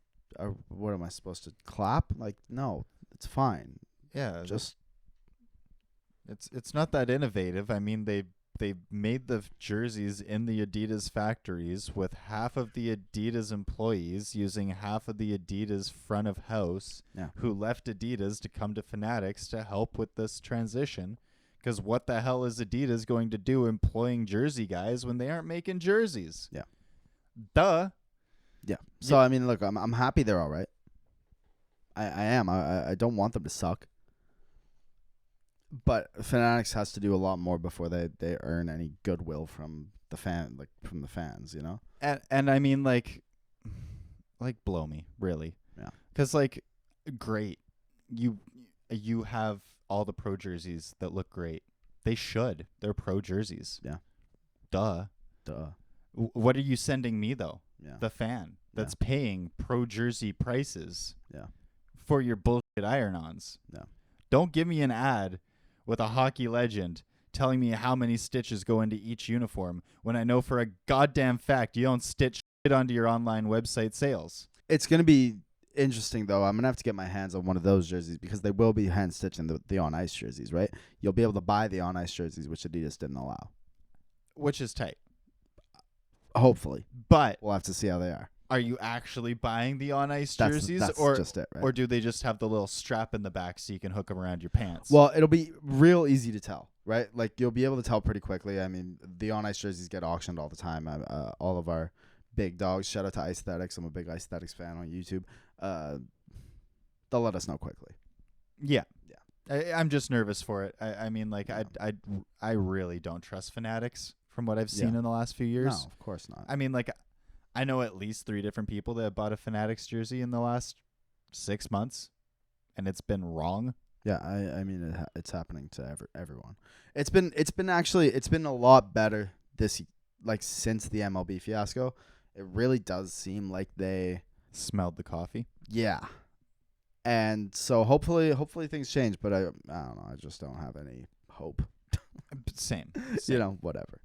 what am I supposed to clap? Like, no, it's fine. Yeah, just it's not that innovative. I mean, they made the jerseys in the Adidas factories with half of the Adidas employees using half of the Adidas front of house, who left Adidas to come to Fanatics to help with this transition. Because what the hell is Adidas going to do employing jersey guys when they aren't making jerseys? Yeah. Duh. Yeah. So, I mean, look, I'm happy they're all right. I am. I don't want them to suck. But Fanatics has to do a lot more before they earn any goodwill from the fans, you know? And I mean, like blow me, really. Yeah. Because, like, great. You have all the pro jerseys that look great. They should. They're pro jerseys. Yeah. Duh. What are you sending me, though? Yeah. The fan that's paying pro jersey prices. Yeah. For your bullshit iron-ons. No. Don't give me an ad with a hockey legend telling me how many stitches go into each uniform when I know for a goddamn fact you don't stitch shit onto your online website sales. It's going to be interesting, though. I'm going to have to get my hands on one of those jerseys, because they will be hand-stitching the on-ice jerseys, right? You'll be able to buy the on-ice jerseys, which Adidas didn't allow. Which is tight. Hopefully. But we'll have to see how they are. Are you actually buying the on-ice jerseys? That's just it, right? Or do they just have the little strap in the back so you can hook them around your pants? Well, it'll be real easy to tell, right? Like, you'll be able to tell pretty quickly. I mean, the on-ice jerseys get auctioned all the time. All of our big dogs, shout out to Aesthetics. I'm a big Aesthetics fan on YouTube. They'll let us know quickly. Yeah. I'm just nervous for it. I mean, like, I really don't trust Fanatics from what I've seen in the last few years. No, of course not. I mean, like, I know at least 3 different people that have bought a Fanatics jersey in the last 6 months, and it's been wrong. Yeah, I mean it's happening to everyone. It's been a lot better since the MLB fiasco. It really does seem like they Smelled the coffee. yeah. And so hopefully things change, but I don't know, I just don't have any hope. Same. Whatever.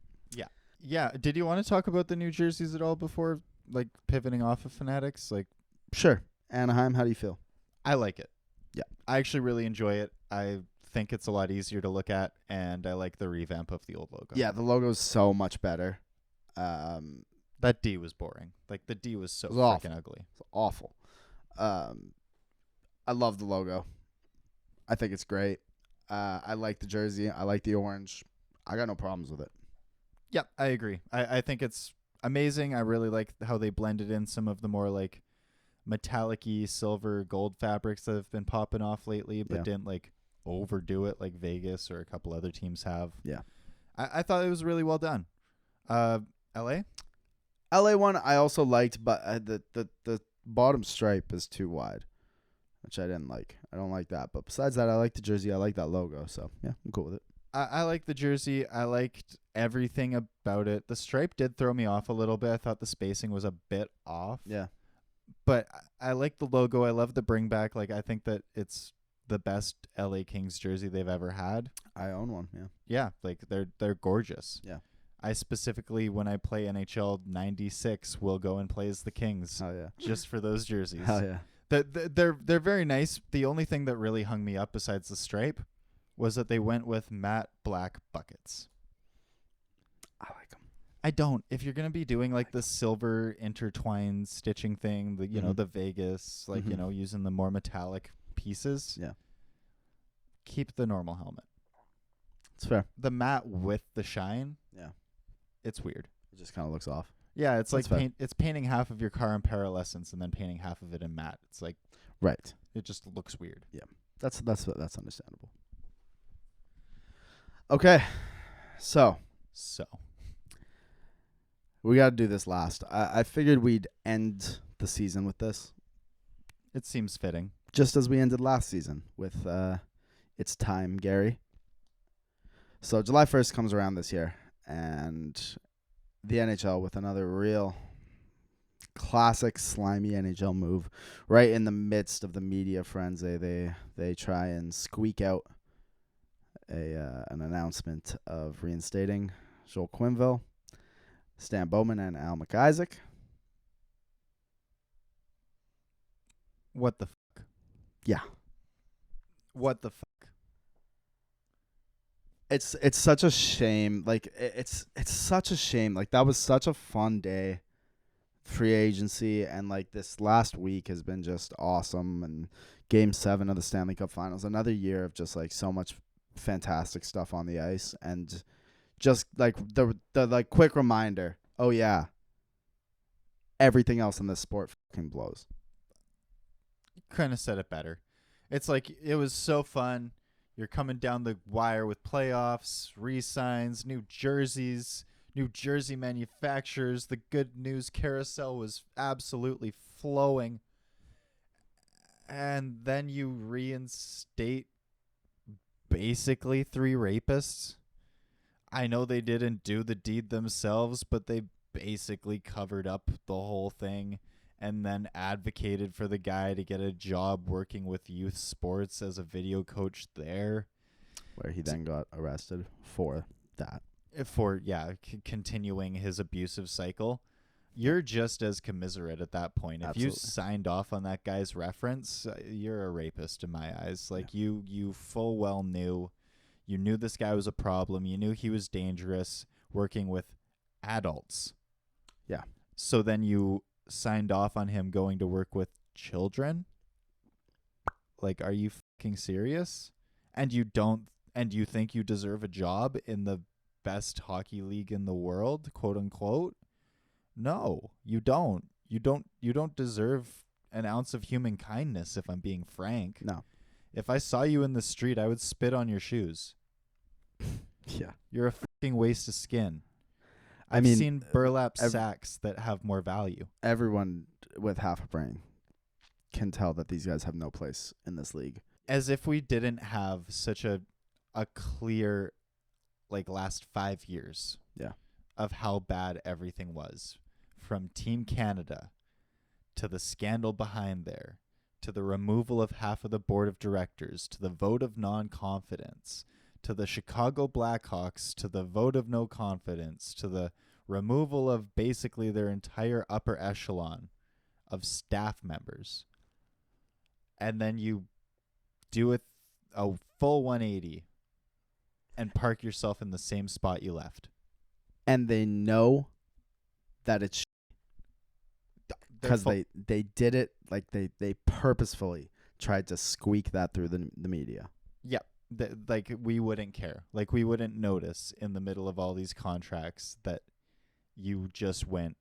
Yeah. Did you want to talk about the new jerseys at all before, like, pivoting off of Fanatics? Like, Sure. Anaheim, how do you feel? I like it. Yeah. I actually really enjoy it. I think it's a lot easier to look at, and I like the revamp of the old logo. Yeah, the logo's so much better. That D was boring. Like, the D was so freaking ugly. It's awful. I love the logo. I think it's great. I like the jersey. I like the orange. I got no problems with it. Yep, I agree. I think it's amazing. I really like how they blended in some of the more, like, metallic-y silver gold fabrics that have been popping off lately, but didn't, like, overdo it like Vegas or a couple other teams have. Yeah. I thought it was really well done. LA one I also liked, but the bottom stripe is too wide, which I didn't like. I don't like that. But besides that, I like the jersey. I like that logo. So, yeah, I'm cool with it. I like the jersey. I liked everything about it. The stripe did throw me off a little bit. I thought the spacing was a bit off. Yeah. But I like the logo. I love the bring back. Like, I think that it's the best LA Kings jersey they've ever had. I own one, yeah. Yeah, like, they're gorgeous. Yeah. I specifically, when I play NHL 96, will go and play as the Kings. Oh, yeah. Just for those jerseys. Hell yeah. They're very nice. The only thing that really hung me up besides the stripe was that they went with matte black buckets. I like them. I don't. If you're going to be doing, like, the silver intertwined stitching thing, the the Vegas, like, using the more metallic pieces. Yeah. Keep the normal helmet. It's fair. The matte with the shine. Yeah. It's weird. It just kind of looks off. Yeah, it's That's like it's painting half of your car in pearlescence and then painting half of it in matte. It's like, right. it just looks weird. Yeah. That's understandable. Okay. So we got to do this last. I figured we'd end the season with this. It seems fitting. Just as we ended last season with It's Time, Gary. So July 1st comes around this year, and the NHL with another real classic slimy NHL move right in the midst of the media frenzy. They try and squeak out an announcement of reinstating Joel Quenneville, Stan Bowman, and Al McIsaac. What the fuck? Yeah. What the fuck? It's such a shame. Like, it's such a shame. Like, that was such a fun day. Free agency, and, like, this last week has been just awesome. And Game 7 of the Stanley Cup Finals, another year of just, like, so much fantastic stuff on the ice, and just, like, the like, quick reminder. Oh yeah, everything else in this sport fucking blows. Kind of said it better. It's like, it was so fun. You're coming down the wire with playoffs, re-signs, new jerseys, new jersey manufacturers. The good news carousel was absolutely flowing. And then you reinstate basically 3 rapists. I know they didn't do the deed themselves, but they basically covered up the whole thing and then advocated for the guy to get a job working with youth sports as a video coach there. Where he then got arrested for that. For, continuing his abusive cycle. You're just as commiserate at that point. Absolutely. If you signed off on that guy's reference, you're a rapist in my eyes. Like, you full well knew. You knew this guy was a problem. You knew he was dangerous working with adults. Yeah. So then you signed off on him going to work with children? Like, are you fucking serious? And you think you deserve a job in the best hockey league in the world, quote unquote? No, you don't. You don't deserve an ounce of human kindness, if I'm being frank. No. If I saw you in the street, I would spit on your shoes. Yeah. You're a fucking waste of skin. I I've mean, seen burlap sacks that have more value. Everyone with half a brain can tell that these guys have no place in this league. As if we didn't have such a clear, like, last 5 years of how bad everything was. From Team Canada to the scandal behind there, to the removal of half of the board of directors, to the vote of non-confidence, to the Chicago Blackhawks, to the vote of no confidence, to the removal of basically their entire upper echelon of staff members. And then you do a full 180 and park yourself in the same spot you left. And they know that it's because they did it, like they purposefully tried to squeak that through the media. Yeah. Like, we wouldn't care. Like, we wouldn't notice in the middle of all these contracts that you just went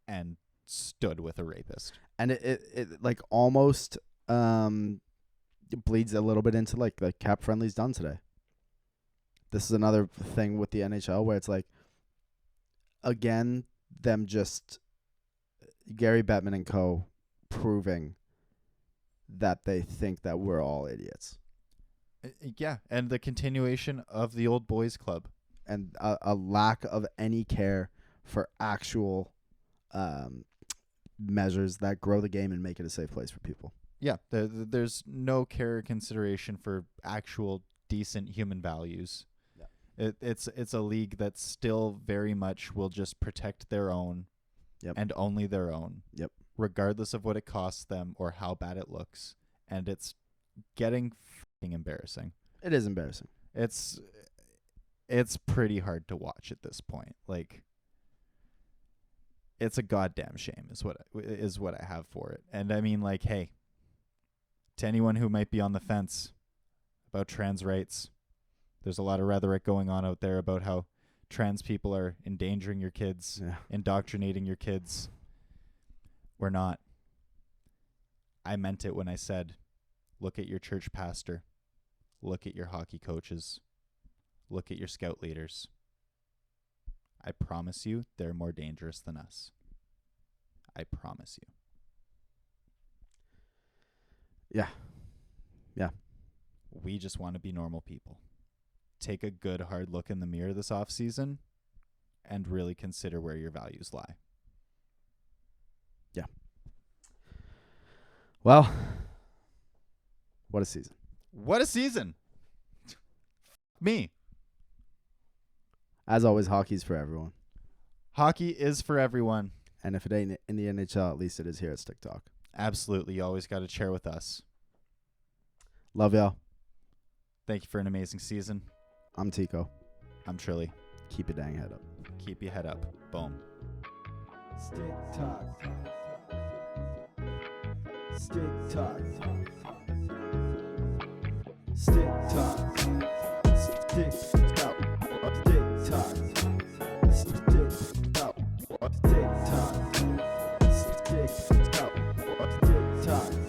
and stood with a rapist. And it like almost bleeds a little bit into like the cap friendly's done today. This is another thing with the NHL where it's like, again, them just Gary Bettman and co. proving that they think that we're all idiots. Yeah, and the continuation of the old boys club. And a lack of any care for actual measures that grow the game and make it a safe place for people. Yeah, there's no care or consideration for actual decent human values. Yeah. It's a league that still very much will just protect their own and only their own, regardless of what it costs them or how bad it looks. And it's getting fucking embarrassing. It is embarrassing. It's pretty hard to watch at this point. Like, it's a goddamn shame is what I have for it. And I mean, like, hey, to anyone who might be on the fence about trans rights, there's a lot of rhetoric going on out there about how trans people are endangering your kids, indoctrinating your kids. We're not. I meant it when I said, look at your church pastor, look at your hockey coaches, look at your scout leaders. I promise you, they're more dangerous than us. I promise you. Yeah. Yeah. We just want to be normal people. Take a good hard look in the mirror this offseason and really consider where your values lie. Yeah. Well, what a season. What a season. Me. As always, hockey's for everyone. Hockey is for everyone. And if it ain't in the NHL, at least it is here at Stick Talk. Absolutely. You always got to chair with us. Love y'all. Thank you for an amazing season. I'm Tiko. I'm Trilly. Keep your dang head up. Keep your head up. Boom. Stick Talk. Stick Talk. Stick Talk. Stick Talk. Stick Talk. Stick Talk. Stick Talk. Stick Talk. Stick Talk.